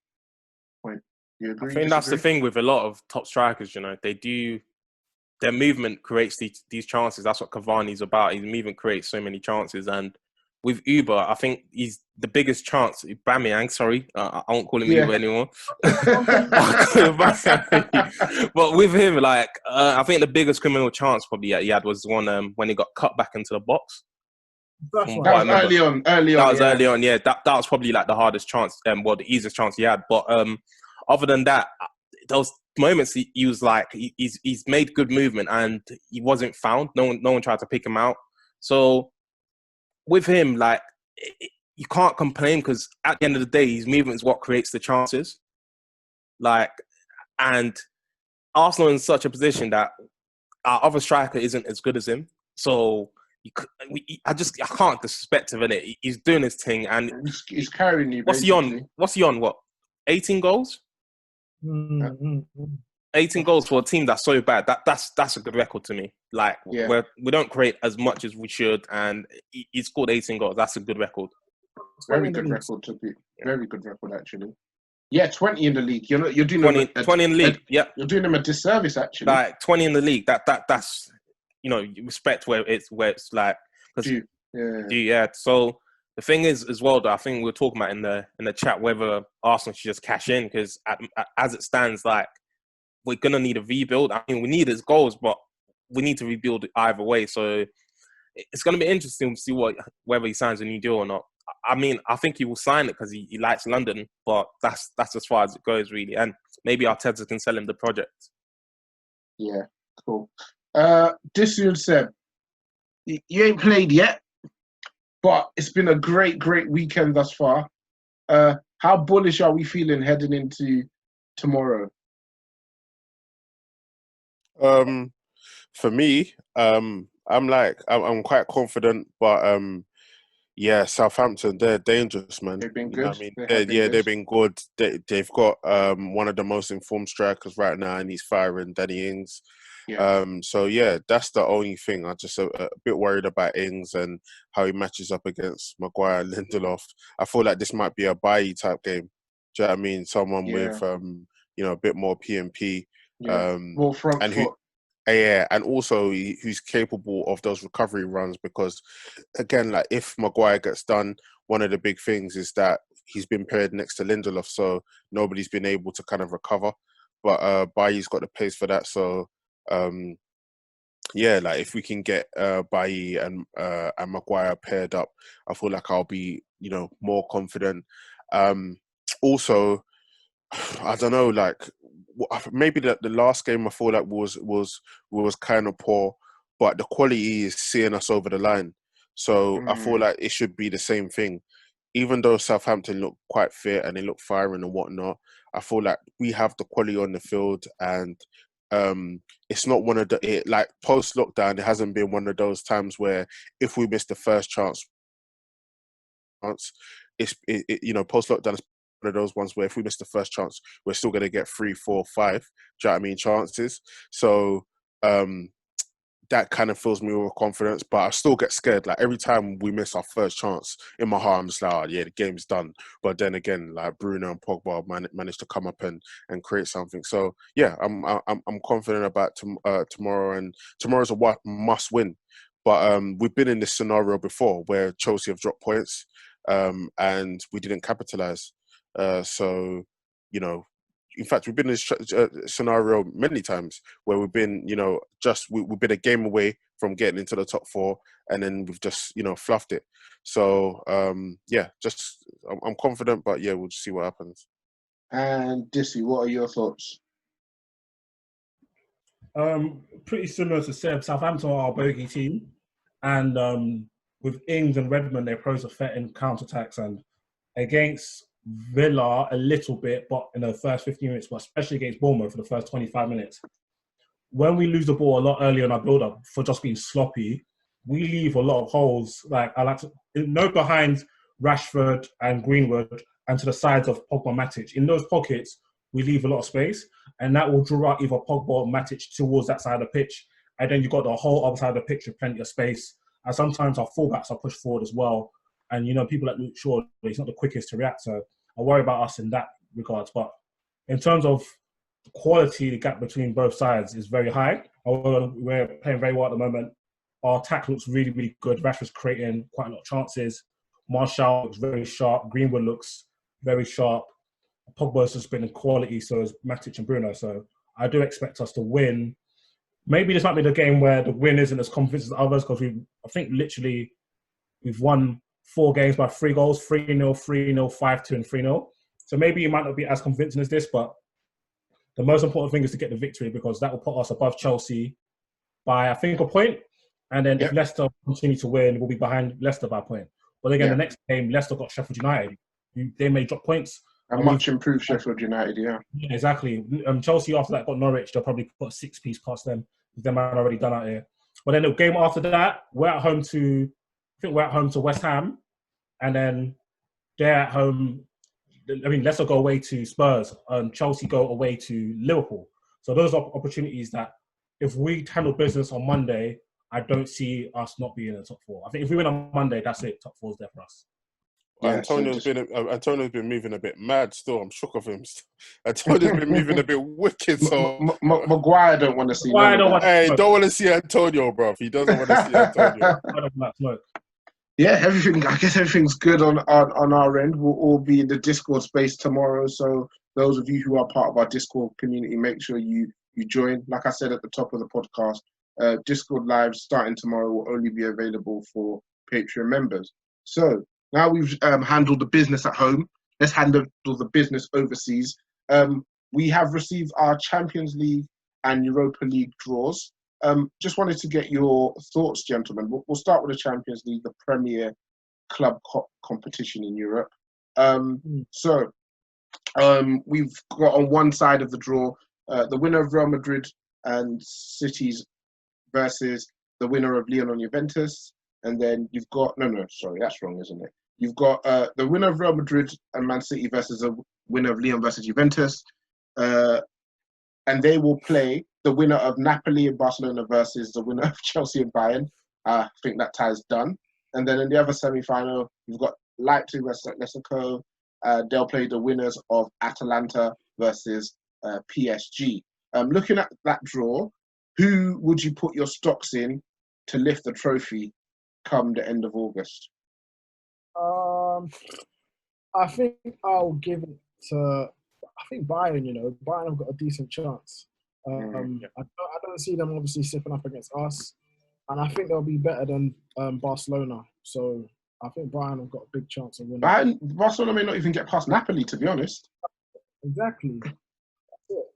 [SPEAKER 2] point? You agree?
[SPEAKER 4] I think that's the thing with a lot of top strikers, you know, their movement creates these chances. That's what Cavani's about. His movement creates so many chances. And with Uber, I think he's the biggest chance. Aubameyang, sorry, I won't call him Uber anymore. But with him, like, I think the biggest criminal chance probably he had was one when he got cut back into the box.
[SPEAKER 2] That was early on.
[SPEAKER 4] Early on, yeah. That was probably like the hardest chance, the easiest chance he had. But other than that, those moments he was like, he's made good movement and he wasn't found. No one tried to pick him out. So with him, like, you can't complain, because at the end of the day, his movement is what creates the chances. Like, and Arsenal are in such a position that our other striker isn't as good as him. So I can't disrespect him, innit? He's doing his thing, and
[SPEAKER 2] he's carrying you.
[SPEAKER 4] What's he on? What? 18 goals?
[SPEAKER 3] Mm-hmm.
[SPEAKER 4] 18 goals for a team that's so bad. That's a good record to me. Like, we don't create as much as we should, and he scored 18 goals. That's a good record.
[SPEAKER 2] Very good record to be. Very good record, actually. Yeah, 20 in the league. You're doing
[SPEAKER 4] 20 in the league. Yeah,
[SPEAKER 2] you're doing them a disservice, actually.
[SPEAKER 4] Like 20 in the league. That's you know, you respect where it's like, because Yeah. So the thing is, as well, that I think we were talking about in the chat whether Arsenal should just cash in, because as it stands, like, we're gonna need a rebuild. I mean, we need his goals, but we need to rebuild either way. So it's gonna be interesting to see whether he signs a new deal or not. I mean, I think he will sign it because he likes London, but that's as far as it goes, really. And maybe Arteta can sell him the project.
[SPEAKER 2] Yeah, cool. Disu and Seb, you ain't played yet, but it's been a great weekend thus far. How bullish are we feeling heading into tomorrow?
[SPEAKER 5] For me, I'm quite confident, but yeah, Southampton, they're dangerous, man.
[SPEAKER 2] They've been
[SPEAKER 5] You know
[SPEAKER 2] good.
[SPEAKER 5] what I mean?
[SPEAKER 2] They have been good.
[SPEAKER 5] They've been good. They've got one of the most informed strikers right now, and he's firing, Danny Ings.
[SPEAKER 2] Yeah.
[SPEAKER 5] So yeah, that's the only thing. I'm just a bit worried about Ings and how he matches up against Maguire and Lindelof. I feel like this might be a Bailly type game. Do you know what I mean? Someone with a bit more PMP.
[SPEAKER 2] More front
[SPEAKER 5] and
[SPEAKER 2] foot.
[SPEAKER 5] Yeah, and also who's capable of those recovery runs, because again, like, if Maguire gets done, one of the big things is that he's been paired next to Lindelof, so nobody's been able to kind of recover. But Bailly's got the pace for that, so yeah, like, if we can get Bailly and Maguire paired up, I feel like I'll be more confident. Also, I don't know, like, maybe the last game I feel like was kind of poor, but the quality is seeing us over the line. So I feel like it should be the same thing. Even though Southampton look quite fit and they look firing and whatnot, I feel like we have the quality on the field, and it's not one of like, post lockdown, it hasn't been one of those times where if we miss the first chance, post lockdown is one of those ones where if we miss the first chance, we're still going to get 3, 4, 5. Do you know what I mean? Chances. So that kind of fills me with confidence, but I still get scared. Like, every time we miss our first chance, in my heart, I'm just like, oh, yeah, the game's done. But then again, like, Bruno and Pogba managed to come up and create something. So yeah, I'm confident about tomorrow, and tomorrow's a must win. But we've been in this scenario before where Chelsea have dropped points, and we didn't capitalize. So, in fact, we've been in this scenario many times where we've been, we've been a game away from getting into the top 4, and then we've just, fluffed it. So, yeah, I'm confident, but yeah, we'll just see what happens.
[SPEAKER 2] And Disu, what are your thoughts?
[SPEAKER 6] Pretty similar to Seb. Southampton are our bogey team, and with Ings and Redmond, their pros are threat in counter-attacks, and against Villa a little bit, but in the first 15 minutes, but especially against Bournemouth for the first 25 minutes. When we lose the ball a lot earlier in our build-up for just being sloppy, we leave a lot of holes. Like, I like to know behind Rashford and Greenwood and to the sides of Pogba, Matic. In those pockets, we leave a lot of space, and that will draw out either Pogba or Matic towards that side of the pitch. And then you've got the whole other side of the pitch with plenty of space. And sometimes our fullbacks are pushed forward as well. And, people like Luke Shaw, he's not the quickest to react. So I worry about us in that regards. But in terms of quality, the gap between both sides is very high. We're playing very well at the moment. Our attack looks really, really good. Rashford's creating quite a lot of chances. Martial looks very sharp. Greenwood looks very sharp. Pogba's just been in quality, so is Matic and Bruno. So I do expect us to win. Maybe this might be the game where the win isn't as convincing as others, because I think literally we've won 4 games by 3 goals, 3-0, 3-0, 5-2, and 3-0. So maybe it might not be as convincing as this, but the most important thing is to get the victory, because that will put us above Chelsea by, I think, a point. And then if Leicester continue to win, we'll be behind Leicester by a point. But again, the next game, Leicester got Sheffield United. They may drop points.
[SPEAKER 2] A much improved Sheffield United, yeah.
[SPEAKER 6] Yeah, exactly. Chelsea, after that, got Norwich. They'll probably put a 6-piece past them. Them are already done out here. But then the game after that, we're at home to West Ham. And then they're at home. I mean, Leicester go away to Spurs, and Chelsea go away to Liverpool. So those are opportunities that, if we handle business on Monday, I don't see us not being in the top 4. I think if we win on Monday, that's it. Top 4 is there for us.
[SPEAKER 5] Yeah, Antonio's been moving a bit mad still. I'm shook of him. Antonio's been moving a bit wicked. So
[SPEAKER 2] Maguire don't want to see.
[SPEAKER 5] Don't want to see Antonio, bro. He doesn't want to see Antonio.
[SPEAKER 6] I don't like smoke.
[SPEAKER 2] Yeah, everything. I guess everything's good on our end. We'll all be in the Discord space tomorrow. So those of you who are part of our Discord community, make sure you join. Like I said at the top of the podcast, Discord Live starting tomorrow will only be available for Patreon members. So now we've handled the business at home. Let's handle the business overseas. We have received our Champions League and Europa League draws. Just wanted to get your thoughts, gentlemen. We'll start with the Champions League, the premier club competition in Europe. So we've got on one side of the draw the winner of Real Madrid and City's versus the winner of Lyon and Juventus. And then you've got, sorry, that's wrong, isn't it? You've got the winner of Real Madrid and Man City versus the winner of Lyon versus Juventus. And they will play the winner of Napoli and Barcelona versus the winner of Chelsea and Bayern. I think that tie's done. And then in the other semi-final, you've got Leipzig versus Atletico. They'll play the winners of Atalanta versus PSG. Looking at that draw, who would you put your stocks in to lift the trophy come the end of August?
[SPEAKER 3] I think I'll give it to. I think Bayern. Bayern have got a decent chance. I don't see them obviously sipping up against us, and I think they'll be better than Barcelona. So I think Bayern have got a big chance of winning.
[SPEAKER 2] Barcelona may not even get past Napoli, to be honest.
[SPEAKER 3] Exactly.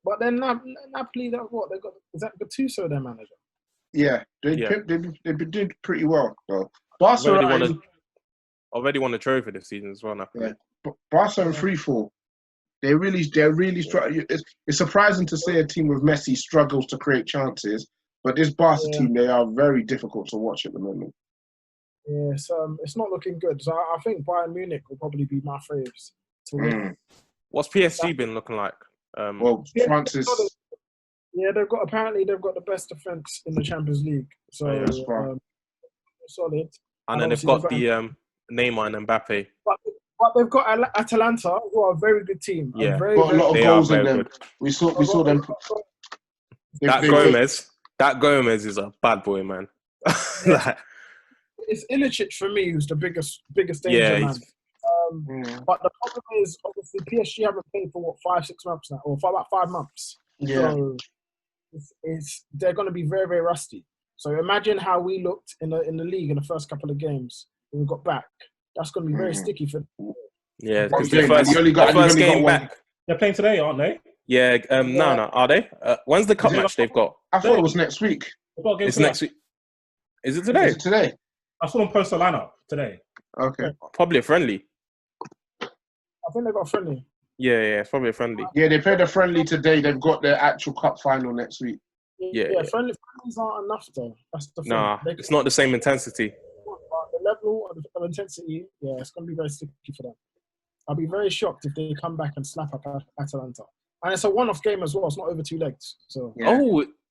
[SPEAKER 3] But then Napoli, what they got? Is that Gattuso their manager?
[SPEAKER 2] Yeah, they've been doing pretty well though. Barcelona
[SPEAKER 4] already won a trophy this season as well. Napoli.
[SPEAKER 2] Yeah, Barcelona 3-4. They're really struggling. It's surprising to see a team with Messi struggles to create chances, but this Barca team, they are very difficult to watch at the moment.
[SPEAKER 3] Yeah, it's not looking good. So I think Bayern Munich will probably be my faves to win.
[SPEAKER 4] What's PSG been looking like?
[SPEAKER 2] Francis.
[SPEAKER 3] Yeah, they've got the best defense in the Champions League. So solid.
[SPEAKER 4] And then they've got the Neymar and Mbappe.
[SPEAKER 3] But they've got Atalanta, who are a very good team.
[SPEAKER 4] Yeah,
[SPEAKER 2] got a lot of goals in them.
[SPEAKER 4] Good.
[SPEAKER 2] We saw them.
[SPEAKER 3] That
[SPEAKER 4] Gomez is a bad boy, man.
[SPEAKER 3] It's Ilicic for me who's the biggest danger man. But the problem is, obviously, PSG haven't played for 5-6 months now, or for about 5 months.
[SPEAKER 2] Yeah.
[SPEAKER 3] So they're going to be very, very rusty. So imagine how we looked in the league in the first couple of games when we got back. That's going to be very sticky for them.
[SPEAKER 4] Yeah,
[SPEAKER 2] because
[SPEAKER 4] the first game back.
[SPEAKER 6] They're playing today, aren't they?
[SPEAKER 4] Yeah, no, are they? When's the cup match they've got?
[SPEAKER 2] I thought it was next week.
[SPEAKER 4] It's next week. Is it today?
[SPEAKER 2] Is it today?
[SPEAKER 6] I saw them post a lineup today.
[SPEAKER 2] Okay.
[SPEAKER 4] Probably a friendly.
[SPEAKER 3] I think they got a friendly.
[SPEAKER 4] Yeah, it's probably a friendly.
[SPEAKER 2] Yeah, they played a friendly today. They've got their actual cup final next week.
[SPEAKER 3] Yeah. Friendlies aren't enough though. That's the thing.
[SPEAKER 4] Nah, it's not the same intensity.
[SPEAKER 3] The level of intensity, it's going to be very sticky for them. I'll be very shocked if they come back and slap up Atalanta. And it's a one-off game as well. It's not over 2 legs. So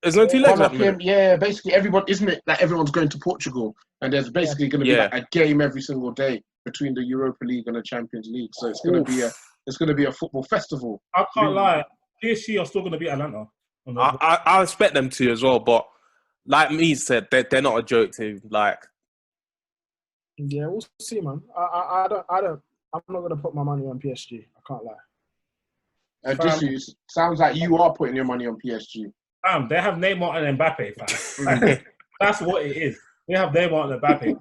[SPEAKER 4] there's no 2 legs at the minute.
[SPEAKER 2] Yeah, basically isn't it that everyone's going to Portugal and there's basically going to be like a game every single day between the Europa League and the Champions League. So it's going to be a football festival.
[SPEAKER 6] I can't lie. PSG are still going to beat Atlanta.
[SPEAKER 4] I expect them to as well, but like me said, they're not a joke to like.
[SPEAKER 3] Yeah, we'll see, man. I'm not going to put my money on PSG. I can't lie.
[SPEAKER 2] Disu, sounds like you are putting your money on PSG.
[SPEAKER 6] They have Neymar and Mbappe, fam. That's what it is. They have Neymar and Mbappe.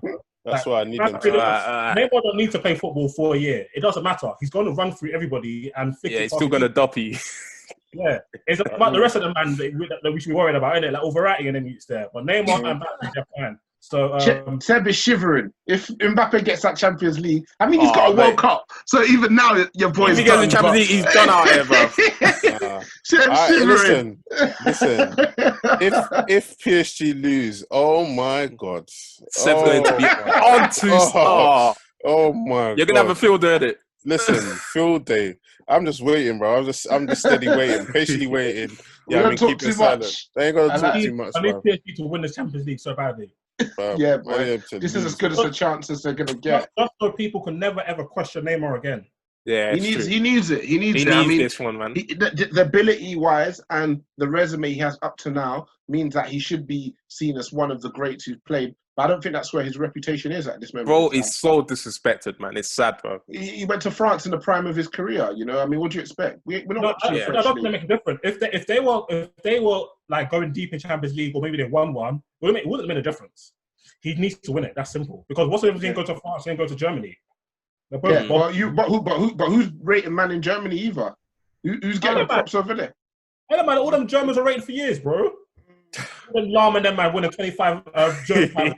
[SPEAKER 5] That's why I need them to.
[SPEAKER 6] Neymar don't need to play football for a year. It doesn't matter. He's going to run through everybody and fix it.
[SPEAKER 4] He's still going to doppy.
[SPEAKER 6] Yeah, it's about the rest of the man that we should be worried about, isn't it? Like Overratti and then it's there. But Neymar and Mbappe, they're fine. So
[SPEAKER 2] Seb is shivering. If Mbappe gets that Champions League, I mean, he's got a World Cup. So even now, your boy's
[SPEAKER 4] if he gets the Champions League, he's done out here, bro.
[SPEAKER 2] Seb's shivering.
[SPEAKER 5] Listen. If PSG lose, oh my God,
[SPEAKER 4] Seb's going to be on to star.
[SPEAKER 5] Oh my God,
[SPEAKER 4] you're gonna have a field day, innit?
[SPEAKER 5] Listen, field day. I'm just waiting, bro. I'm just steady waiting, patiently waiting. Yeah, I mean, keep it silent. They ain't gonna talk too much.
[SPEAKER 6] I need PSG to win the Champions League so badly.
[SPEAKER 2] Yeah, man. This is as good as the chances they're gonna get.
[SPEAKER 6] Just so people can never ever question Neymar again.
[SPEAKER 4] Yeah,
[SPEAKER 2] He
[SPEAKER 4] it's
[SPEAKER 2] needs
[SPEAKER 4] true.
[SPEAKER 2] he needs it. He needs
[SPEAKER 4] He
[SPEAKER 2] it. I
[SPEAKER 4] needs
[SPEAKER 2] mean,
[SPEAKER 4] this one, man.
[SPEAKER 2] the ability wise and the resume he has up to now means that he should be seen as one of the greats who's played. But I don't think that's where his reputation is at this moment.
[SPEAKER 4] Bro
[SPEAKER 2] in time.
[SPEAKER 4] is so disrespected, man. It's sad, bro.
[SPEAKER 2] He went to France in the prime of his career. You know, I mean, what do you expect? We're not watching the
[SPEAKER 6] I
[SPEAKER 2] French
[SPEAKER 6] don't
[SPEAKER 2] league.
[SPEAKER 6] think it make a difference. If they were like going deep in Champions League or maybe they won one, it wouldn't make a difference. He needs to win it. That's simple. Because what's the difference between go to France and go to Germany?
[SPEAKER 2] Yeah, but who's rating man in Germany either? Who's getting the props over there?
[SPEAKER 6] Hey, man, all them Germans are rated for years, bro. When Lam and them man winning 25 German.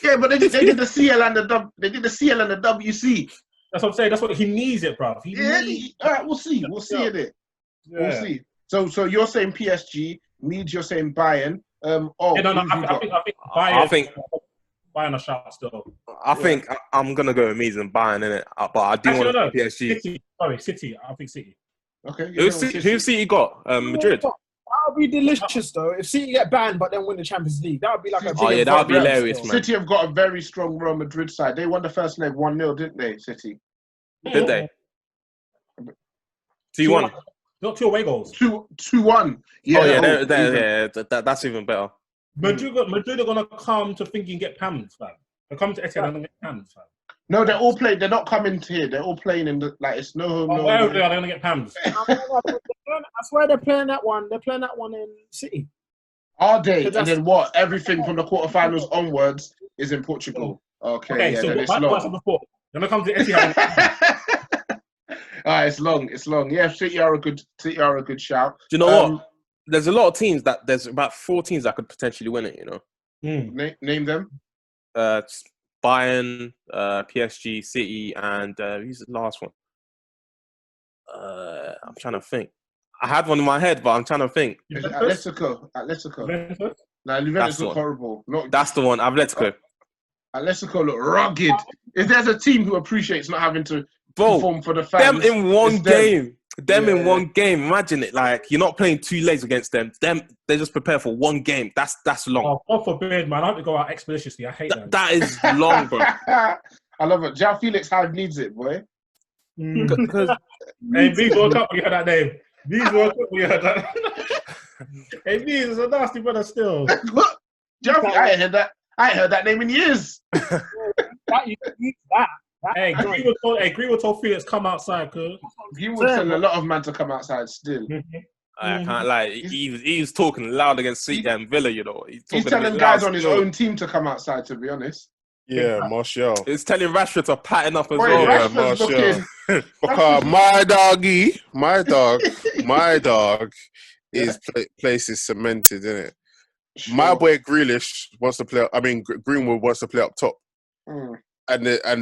[SPEAKER 2] Yeah, but they did the CL and the CL and the WC.
[SPEAKER 6] That's what I'm saying. That's what he needs it, bro.
[SPEAKER 2] All right, we'll see. We'll see it.
[SPEAKER 6] Yeah.
[SPEAKER 2] We'll see. So you're saying PSG, Meads, you're saying Bayern.
[SPEAKER 6] I think Bayern a shot still.
[SPEAKER 4] I think I'm gonna go with Meads and Bayern, innit? But I do want to PSG.
[SPEAKER 6] City. I think City.
[SPEAKER 2] Okay.
[SPEAKER 4] Who's City got? Madrid.
[SPEAKER 3] That would be delicious though. If City get banned but then win the Champions League, that would be like a
[SPEAKER 4] Oh yeah, that would be hilarious, man.
[SPEAKER 2] City have got a very strong Real Madrid side. They won the first leg 1-0, didn't they, City?
[SPEAKER 4] Did they? 2-1.
[SPEAKER 6] Not 2 away goals.
[SPEAKER 2] 2-1. Yeah.
[SPEAKER 4] Oh yeah, that's even better.
[SPEAKER 6] Madrid are gonna come to think you can get pammed, fam. They're coming to Etihad and get pammed, fam.
[SPEAKER 2] No, they're all playing. They're not coming to here. They're all playing in the it's no home. No
[SPEAKER 6] where
[SPEAKER 2] home.
[SPEAKER 6] are they gonna get pammed?
[SPEAKER 3] I swear they're playing that one. They're playing that one in City.
[SPEAKER 2] Are they? And then what? Everything from the quarterfinals onwards is in Portugal. Okay, yeah,
[SPEAKER 6] so
[SPEAKER 2] then it's
[SPEAKER 6] what's
[SPEAKER 2] long.
[SPEAKER 6] before? They're gonna come to Etihad.
[SPEAKER 2] It's long. It's long. Yeah, City are a good shout.
[SPEAKER 4] Do you know what? There's a lot of teams there's about 4 teams that could potentially win it. You know.
[SPEAKER 2] Name them.
[SPEAKER 4] Bayern, PSG, City, and who's the last one? I'm trying to think. I had one in my head, but I'm trying to think.
[SPEAKER 2] Atletico. No, Juventus look horrible.
[SPEAKER 4] That's the one. Atletico.
[SPEAKER 2] Atletico look rugged. If there's a team who appreciates not having to perform for the fans,
[SPEAKER 4] them in one game. In one game. Imagine it. Like you're not playing 2 legs against them. They just prepare for one game. That's long.
[SPEAKER 6] Oh, God forbid, man. I have to go out expeditiously. I hate that.
[SPEAKER 4] That is long, bro.
[SPEAKER 2] I love it. Jao Felix Hive needs it, boy.
[SPEAKER 4] Because
[SPEAKER 6] hey, Bees World Cup, you heard that name. Bees World Cup, you heard that. Hey, Bees is a nasty brother still.
[SPEAKER 2] I ain't heard that name in years.
[SPEAKER 6] Hey, Greenwood told Felix come outside, cuz.
[SPEAKER 2] Greenwood telling a lot of men to come outside still.
[SPEAKER 4] I can't lie. He was talking loud against City and Villa, you know.
[SPEAKER 2] He's telling guys on his own team to come outside, to be honest.
[SPEAKER 5] Yeah, Martial.
[SPEAKER 4] He's telling Rashford to pattern up as
[SPEAKER 2] Boy,
[SPEAKER 4] well.
[SPEAKER 5] Yeah, Martial. Because my dog is place is cemented, isn't it?
[SPEAKER 2] Sure.
[SPEAKER 5] My boy Grealish wants to play. I mean, Greenwood wants to play up top, and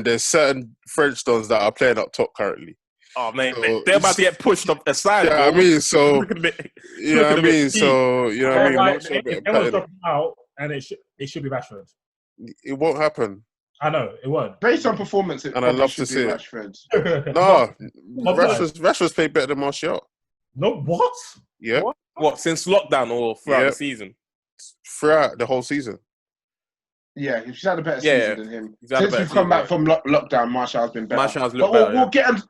[SPEAKER 5] there's certain French dons that are playing up top currently.
[SPEAKER 4] Oh man, they're about to get pushed up aside.
[SPEAKER 5] Yeah, I mean, so you know what I mean. So you know what I mean.
[SPEAKER 6] Everyone's dropping out, and it should be Rashford.
[SPEAKER 5] It won't happen.
[SPEAKER 6] I know it won't.
[SPEAKER 2] Based on performance,
[SPEAKER 5] And I love to see it.
[SPEAKER 2] Rashford.
[SPEAKER 5] No, Rashford's played better than Martial.
[SPEAKER 6] No, what?
[SPEAKER 5] Yeah.
[SPEAKER 4] What since lockdown or throughout the season?
[SPEAKER 5] Throughout the whole season.
[SPEAKER 2] Yeah, he's had a better season than him. Since we've come back from lockdown, Martial's been better.
[SPEAKER 4] Martial's looked better.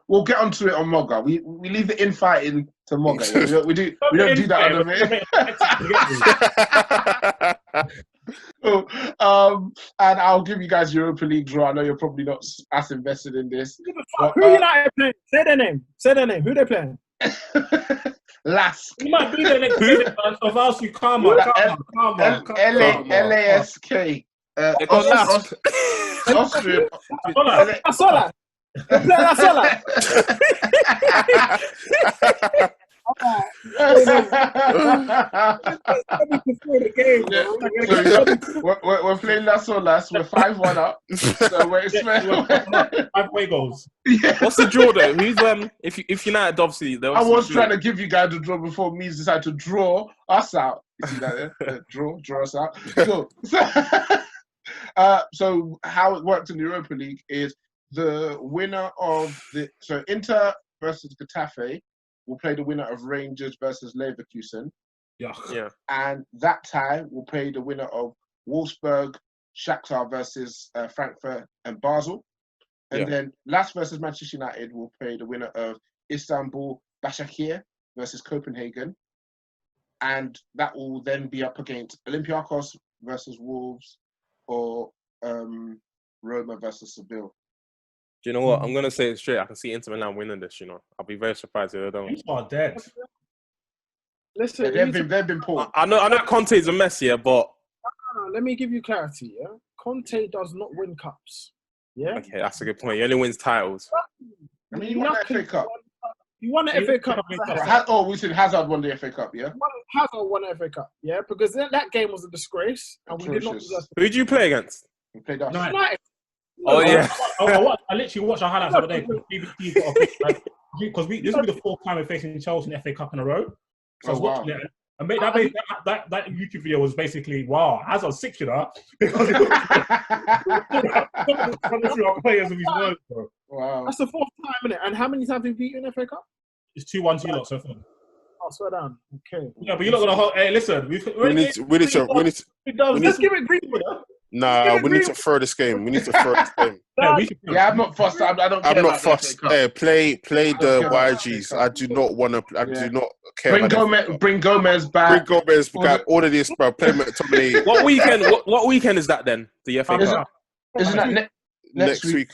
[SPEAKER 2] We'll get onto it on Mogga. We leave the infighting to Mogga. Yeah? We don't do that on the and I'll give you guys Europa League draw. I know you're probably not as invested in this.
[SPEAKER 3] Who United playing? Say their name. Who they playing?
[SPEAKER 2] Lask.
[SPEAKER 6] You might be the next minute of us. You come on.
[SPEAKER 2] LASK. Austrian.
[SPEAKER 3] I saw that.
[SPEAKER 2] We're playing Las Olas. We're 5-1 up. So we're
[SPEAKER 6] 5 away goals.
[SPEAKER 2] Yeah.
[SPEAKER 4] What's the draw though? Who's if United obviously
[SPEAKER 2] I was trying to give you guys the draw before Mees decided to draw us out. You see that? Draw us out. So how it worked in the Europa League is the winner of Inter versus Getafe will play the winner of Rangers versus Leverkusen.
[SPEAKER 6] Yeah.
[SPEAKER 2] And that tie will play the winner of Wolfsburg, Shakhtar versus Frankfurt and Basel. And then Lask versus Manchester United will play the winner of Istanbul Başakşehir versus Copenhagen. And that will then be up against Olympiacos versus Wolves or Roma versus Seville.
[SPEAKER 4] Do you know what? I'm gonna say it straight. I can see Inter Milan winning this. You know, I'll be very surprised if they don't.
[SPEAKER 6] Inter are dead.
[SPEAKER 3] Listen,
[SPEAKER 2] They've been poor.
[SPEAKER 4] I know Conte's a mess here, but
[SPEAKER 3] let me give you clarity. Yeah, Conte does not win cups. Yeah.
[SPEAKER 4] okay, that's a good point. He only wins titles.
[SPEAKER 2] I mean, you won the FA Cup.
[SPEAKER 3] You won the FA Cup.
[SPEAKER 2] We said Hazard won the FA Cup, yeah?
[SPEAKER 3] Hazard won the FA Cup, yeah? Because that game was a disgrace, and we did not deserve.
[SPEAKER 4] Who did you play against?
[SPEAKER 2] We played us.
[SPEAKER 3] United.
[SPEAKER 4] Oh yeah.
[SPEAKER 6] I literally watched our highlights the other day because this will be the fourth time we're facing Chelsea in the FA Cup in a row. So I was watching it. And that YouTube video was basically, wow, Hazard's sick, you know, because he was through our players with his words, bro.
[SPEAKER 2] Wow.
[SPEAKER 3] That's the fourth time, isn't it? And how many times have you beaten the FA Cup?
[SPEAKER 6] It's 2-1 to you lot so far.
[SPEAKER 3] Oh, swear down. Okay.
[SPEAKER 6] Yeah, but you're not gonna. Hey, listen, we
[SPEAKER 3] Let's give it Greenwood.
[SPEAKER 5] Nah, we need to throw this game. We need to throw this game.
[SPEAKER 2] Yeah, I'm not fussed. I don't care.
[SPEAKER 5] I'm not fussed. Play the YGs. I do not want to. I do not care.
[SPEAKER 2] Bring Gomez back.
[SPEAKER 5] Bring Gomez back. All of this, bro. Play McTominay.
[SPEAKER 4] What weekend is that then? The FA Cup.
[SPEAKER 2] Isn't that next week?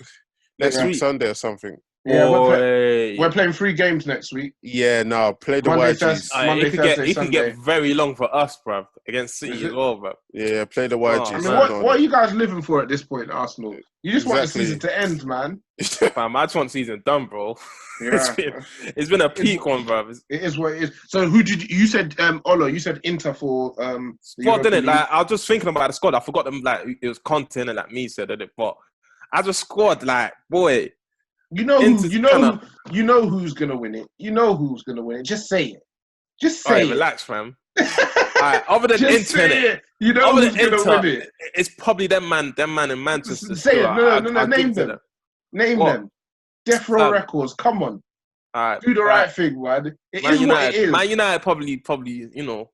[SPEAKER 5] Next week Sunday or something.
[SPEAKER 2] Yeah, we're playing 3 games next week.
[SPEAKER 5] Yeah, no, play the YGs.
[SPEAKER 2] Monday,
[SPEAKER 4] it can get very long for us, bruv, against City as well, bruv.
[SPEAKER 5] Yeah, play the YGs.
[SPEAKER 2] I mean, what are you guys living for at this point, Arsenal? You just want the season to end, man.
[SPEAKER 4] Fam, I just want season done, bro.
[SPEAKER 2] Yeah.
[SPEAKER 4] It's been a peak one, bruv.
[SPEAKER 2] It is what it is. So who did you said Olo? You said Inter for
[SPEAKER 4] squad, didn't it? Like I was just thinking about the squad. I forgot them. Like it was content and like me said it, but as a squad, like boy.
[SPEAKER 2] You know who's gonna win it. You know who's gonna win it. Just say it. Just say it.
[SPEAKER 4] Relax, fam. Right, other than Inter,
[SPEAKER 2] you know who's gonna win it.
[SPEAKER 4] It's probably them man in Manchester.
[SPEAKER 2] Say it. No. Name them. Name them. Death Row Records. Come on. Do the right thing, man. It is what it is.
[SPEAKER 4] Man United probably. You know,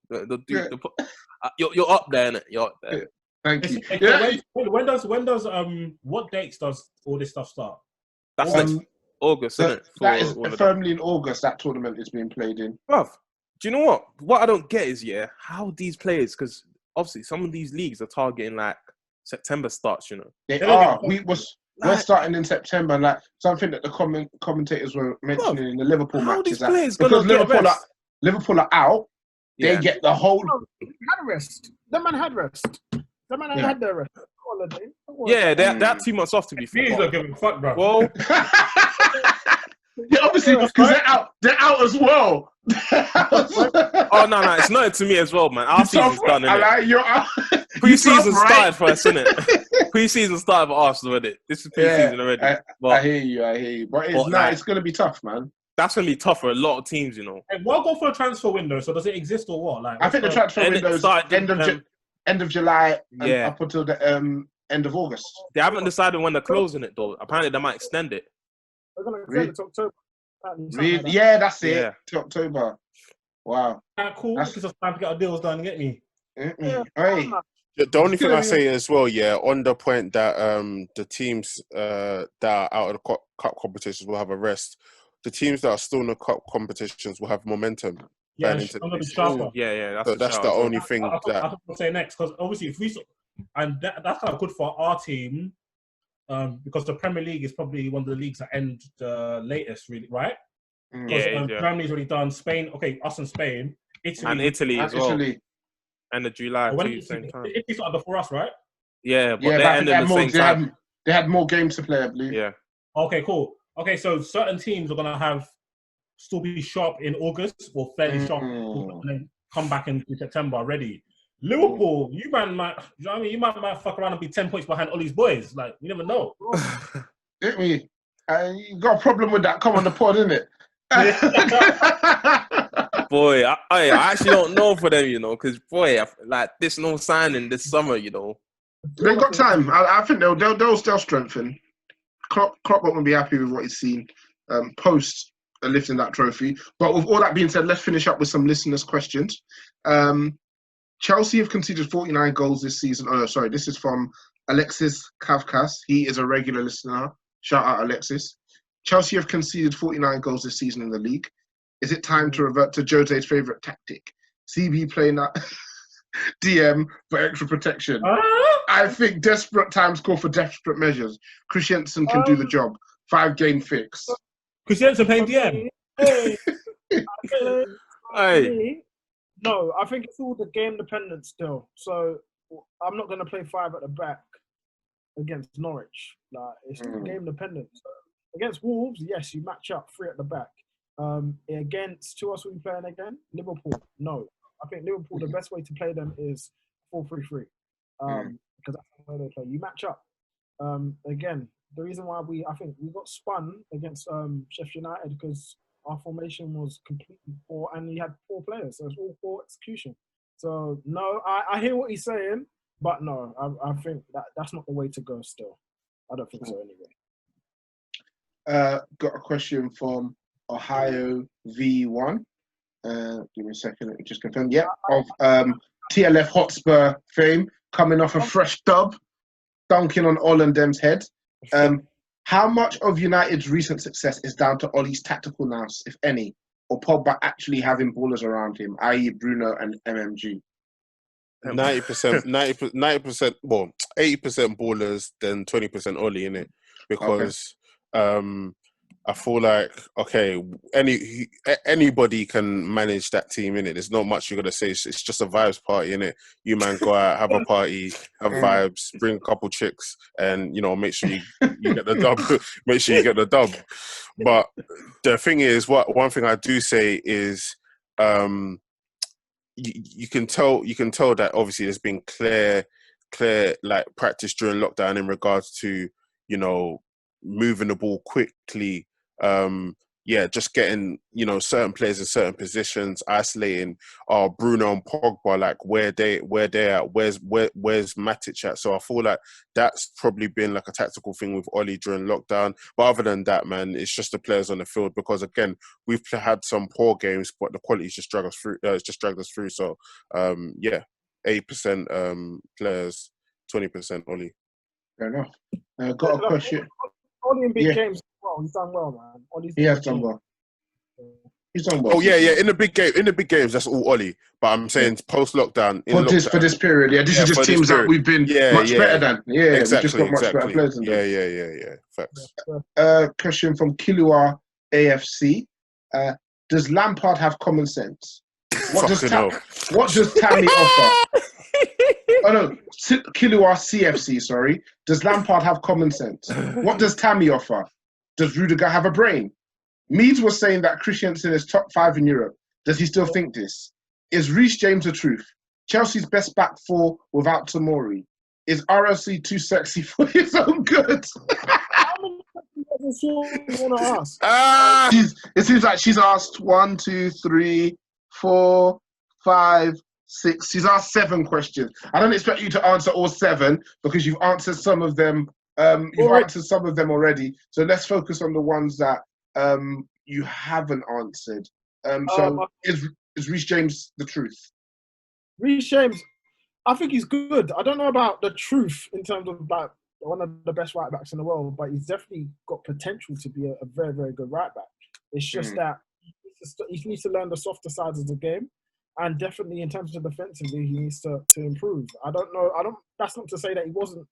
[SPEAKER 4] you're up there, innit? You're up there.
[SPEAKER 2] Thank you.
[SPEAKER 6] When does what dates does all this stuff start?
[SPEAKER 4] That's next August, isn't it?
[SPEAKER 2] That is firmly in August. That tournament is being played in.
[SPEAKER 4] Bruv, do you know what? What I don't get is how these players, because obviously some of these leagues are targeting like September starts. You know,
[SPEAKER 2] they are. We're starting in September. Like something that the commentators were mentioning in the Liverpool matches. Because Liverpool are out. They get the whole.
[SPEAKER 3] Had rest. The man had rest. The man had their rest.
[SPEAKER 4] Yeah, they had 2 months off to be fair.
[SPEAKER 6] He's not giving a fuck, bro.
[SPEAKER 4] Well,
[SPEAKER 2] yeah, obviously because they're out as well.
[SPEAKER 4] Oh no, it's not to me as well, man. Our season's done, innit?
[SPEAKER 2] You're out.
[SPEAKER 4] Pre-season started for us, innit? Pre-season started for Arsenal, innit? This is pre-season already.
[SPEAKER 2] I hear you. But it's going to be tough, man.
[SPEAKER 4] That's going to be tough for a lot of teams, you know.
[SPEAKER 6] Hey, we'll go for a transfer window. So does it exist or what? Like,
[SPEAKER 2] I think the transfer window is end of July and up until the end of August.
[SPEAKER 4] They haven't decided when they're closing it, though. Apparently, they might extend it.
[SPEAKER 3] They're going to extend it to October.
[SPEAKER 2] Really? Yeah, that's it. Yeah. To October. Wow.
[SPEAKER 6] Cool. This is time to get our deals done and get me.
[SPEAKER 2] Yeah. Hey.
[SPEAKER 5] The only thing I say as well, on the point that the teams that are out of the cup competitions will have a rest. The teams that are still in the cup competitions will have momentum.
[SPEAKER 6] Yeah, that's
[SPEAKER 5] the only thing that
[SPEAKER 6] I will say next, because obviously if we that's kind of good for our team, because the Premier League is probably one of the leagues that end the latest, really, right? Because Germany's already done. Spain, us and Spain,
[SPEAKER 4] Italy as well. End of July at the same time.
[SPEAKER 6] Italy started before us, right?
[SPEAKER 4] Yeah, but they ended at the same time.
[SPEAKER 2] They had more games to play, I believe.
[SPEAKER 4] Yeah.
[SPEAKER 6] Okay, cool. Okay, so certain teams are gonna still be sharp in August or fairly sharp, and then come back in September already. Liverpool, you might fuck around and be 10 points behind all these boys. Like, you never know.
[SPEAKER 2] Hit me. You got a problem with that? Come on the pod, innit?
[SPEAKER 4] Boy, I actually don't know for them, you know, because boy, like this no signing this summer, you know.
[SPEAKER 2] They've got time. I think they'll still strengthen. Klopp won't be happy with what he's seen post lifting that trophy. But with all that being said, let's finish up with some listeners' questions. Chelsea have conceded 49 goals this season. Oh, sorry, this is from Alexis Kavkas. He is a regular listener Shout out Alexis. Chelsea have conceded 49 goals this season in the league. Is it time to revert to Jose's favourite tactic? CB playing that DM for extra protection. I think desperate times call for desperate measures. Christensen can do the job. 5-game fix.
[SPEAKER 6] Christensen playing DM.
[SPEAKER 3] Hey,
[SPEAKER 4] Hey.
[SPEAKER 3] no, I think it's all the game dependent still. So I'm not going to play 5 at the back against Norwich. Like, it's game dependent. So against Wolves, yes, you match up 3 at the back. Against who else are we playing again? Liverpool. No, I think Liverpool. The best way to play them is 4-3-3, because that's the way they play. You match up. Again, the reason why I think we got spun against Sheffield United because our formation was completely poor and he had 4 players, so it's all poor execution. So no, I hear what he's saying, but no, I think that's not the way to go. Still, I don't think so anyway.
[SPEAKER 2] Got a question from Ohio V1. Give me a second, let me just confirm. Yeah, of TLF Hotspur fame, coming off a fresh dub, dunking on Ollandem's head. How much of United's recent success is down to Ollie's tactical nous, if any, or Pogba actually having ballers around him, i.e. Bruno and MMG?
[SPEAKER 5] 90%, well, 80% ballers, then 20% Ollie, innit? Because I feel like, okay, anybody can manage that team, innit? There's not much you're going to say. It's just a vibes party, innit? You, man, go out, have a party, have vibes, bring a couple chicks, and, you know, make sure you get the dub. Make sure you get the dub. But the thing is, one thing I do say is, you can tell that obviously there's been clear like practice during lockdown in regards to, you know, moving the ball quickly, just getting, you know, certain players in certain positions, isolating Bruno and Pogba, like where they at, where's Matic at. So I feel like that's probably been like a tactical thing with Ollie during lockdown. But other than that, man, it's just the players on the field, because again, we've had some poor games, but the quality's just dragged us through. So 8% players, 20% Ollie.
[SPEAKER 2] Fair enough. Got a question.
[SPEAKER 3] Ollie in big games. Well, he's done well, man.
[SPEAKER 2] He has done well. He's done well.
[SPEAKER 5] Oh yeah. In the big games, that's all Ollie. But I'm saying post lockdown.
[SPEAKER 2] For this period, this is just teams that we've been much better than. Yeah,
[SPEAKER 5] exactly.
[SPEAKER 2] We just got much better players than them.
[SPEAKER 5] Yeah. Facts.
[SPEAKER 2] Question from Kilua AFC. Does Lampard have common sense? What does Tammy offer? Oh no, Kilua CFC. Sorry. Does Lampard have common sense? What does Tammy offer? Does Rudiger have a brain? Meads was saying that Christensen is top 5 in Europe. Does he still think this? Is Reece James the truth? Chelsea's best back 4 without Tomori. Is RLC too sexy for his own good?
[SPEAKER 3] How many questions you want to ask?
[SPEAKER 2] It seems like she's asked 1, 2, 3, 4, 5, 6. She's asked 7 questions. I don't expect you to answer all 7 because you've answered some of them. Answered some of them already. So let's focus on the ones that you haven't answered. Is Reece James the truth?
[SPEAKER 3] Reece James, I think he's good. I don't know about the truth in terms of like one of the best right backs in the world, but he's definitely got potential to be a very, very good right back. It's just that he needs to learn the softer sides of the game, and definitely in terms of defensively, he needs to improve. I don't know. That's not to say that he wasn't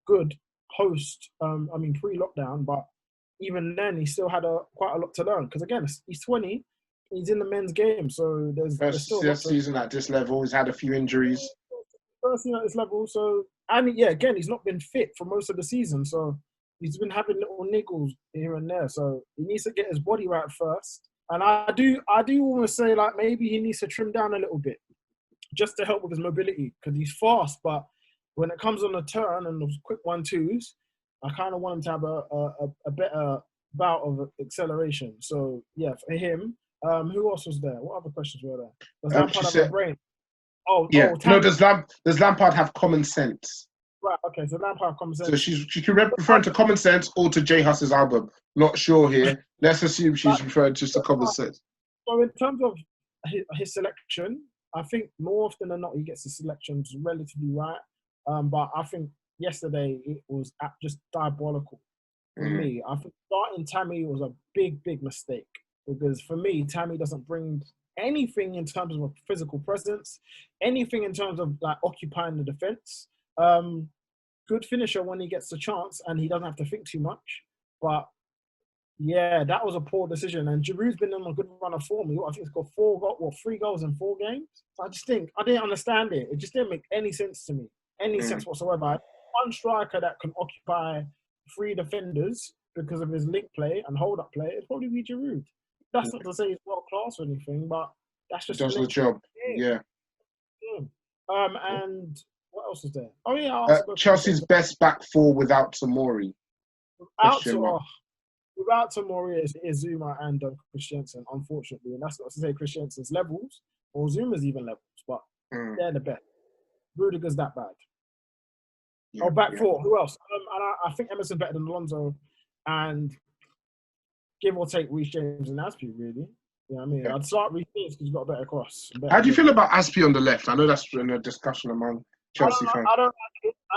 [SPEAKER 3] good pre-lockdown, but even then, he still had quite a lot to learn. Because again, he's 20, he's in the men's game, so there's still
[SPEAKER 2] first season at this level. He's had a few injuries.
[SPEAKER 3] First season at this level, so again, he's not been fit for most of the season, so he's been having little niggles here and there. So he needs to get his body right first. And I do want to say like maybe he needs to trim down a little bit, just to help with his mobility, because he's fast, but when it comes on the turn and those quick 1-2s, I kind of want him to have a better bout of acceleration. So, yeah, for him. Who else was there? What other questions were there? Does Lampard have a brain?
[SPEAKER 2] Does Lampard have common sense?
[SPEAKER 3] Right, okay, so Lampard have common sense.
[SPEAKER 2] So she could referring to common sense or to J Huss's album. Not sure here. Let's assume she's referring just to common sense.
[SPEAKER 3] So in terms of his selection, I think more often than not he gets the selections relatively right. But I think yesterday it was just diabolical. for me. I think starting Tammy was a big mistake because for me, Tammy doesn't bring anything in terms of a physical presence, anything in terms of like occupying the defense. Good finisher when he gets the chance and he doesn't have to think too much. But yeah, that was a poor decision. And Giroud's been on a good run of form. I think he's got 3 goals in 4 games. So I didn't understand it. It just didn't make any sense to me, any sense whatsoever. One striker that can occupy 3 defenders because of his link play and hold up play, it's probably be Giroud. That's not to say he's world class or anything, but that's just
[SPEAKER 2] does the job. Yeah.
[SPEAKER 3] And what else is there? Oh yeah,
[SPEAKER 2] Chelsea's best back 4 without Tomori.
[SPEAKER 3] Without Tomori, it's Zuma and Christensen, unfortunately, and that's not to say Christensen's levels or Zuma's even levels, but they're the best. Rudiger's that bad. Back 4. Who else? I think Emerson better than Alonso, and give or take Reece James and Aspi, really. You know what I mean? I'd start Reece James because he's got a better cross.
[SPEAKER 2] How do you feel about Aspi on the left? I know that's in a discussion among Chelsea fans.
[SPEAKER 3] I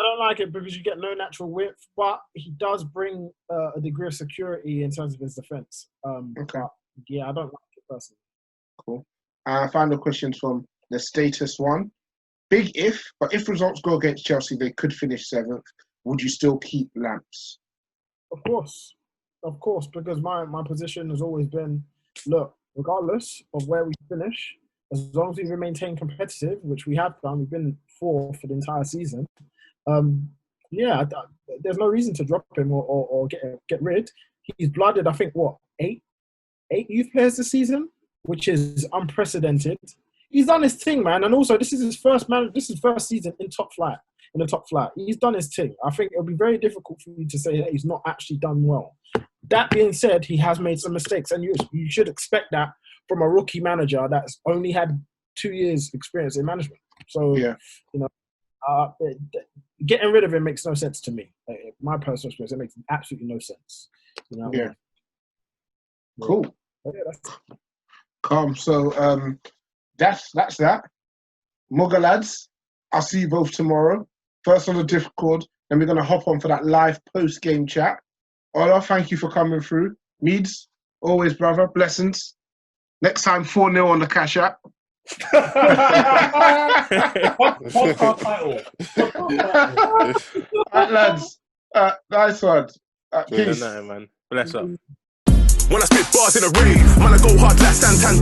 [SPEAKER 3] don't like it because you get no natural width, but he does bring a degree of security in terms of his defense. But yeah, I don't like it personally.
[SPEAKER 2] Cool. Final questions from the Status One. Big if, but if results go against Chelsea, they could finish 7th. Would you still keep Lamps?
[SPEAKER 3] Of course, because my position has always been, look, regardless of where we finish, as long as we maintain competitive, which we have done, we've been 4th for the entire season. There's no reason to drop him or get rid. He's blooded, I think, 8 youth players this season, which is unprecedented. He's done his thing, man, and also this is his first season in the top flight. He's done his thing. I think it'll be very difficult for you to say that he's not actually done well. That being said, he has made some mistakes, and you should expect that from a rookie manager that's only had 2 years experience in management. So, getting rid of him makes no sense to me. My personal experience, it makes absolutely no sense. You know?
[SPEAKER 2] Yeah. Cool. Calm. So that's that. Mugger lads, I'll see you both tomorrow. First on the Discord, then we're gonna hop on for that live post-game chat. Ola, thank you for coming through. Meads, always brother, blessings. Next time 4-0 on the Cash App.
[SPEAKER 6] Podcast title.
[SPEAKER 2] All right, lads. Nice one. Peace.
[SPEAKER 4] Man. Bless up.
[SPEAKER 1] When I spit bars in a rave, man, I go hard like Santan.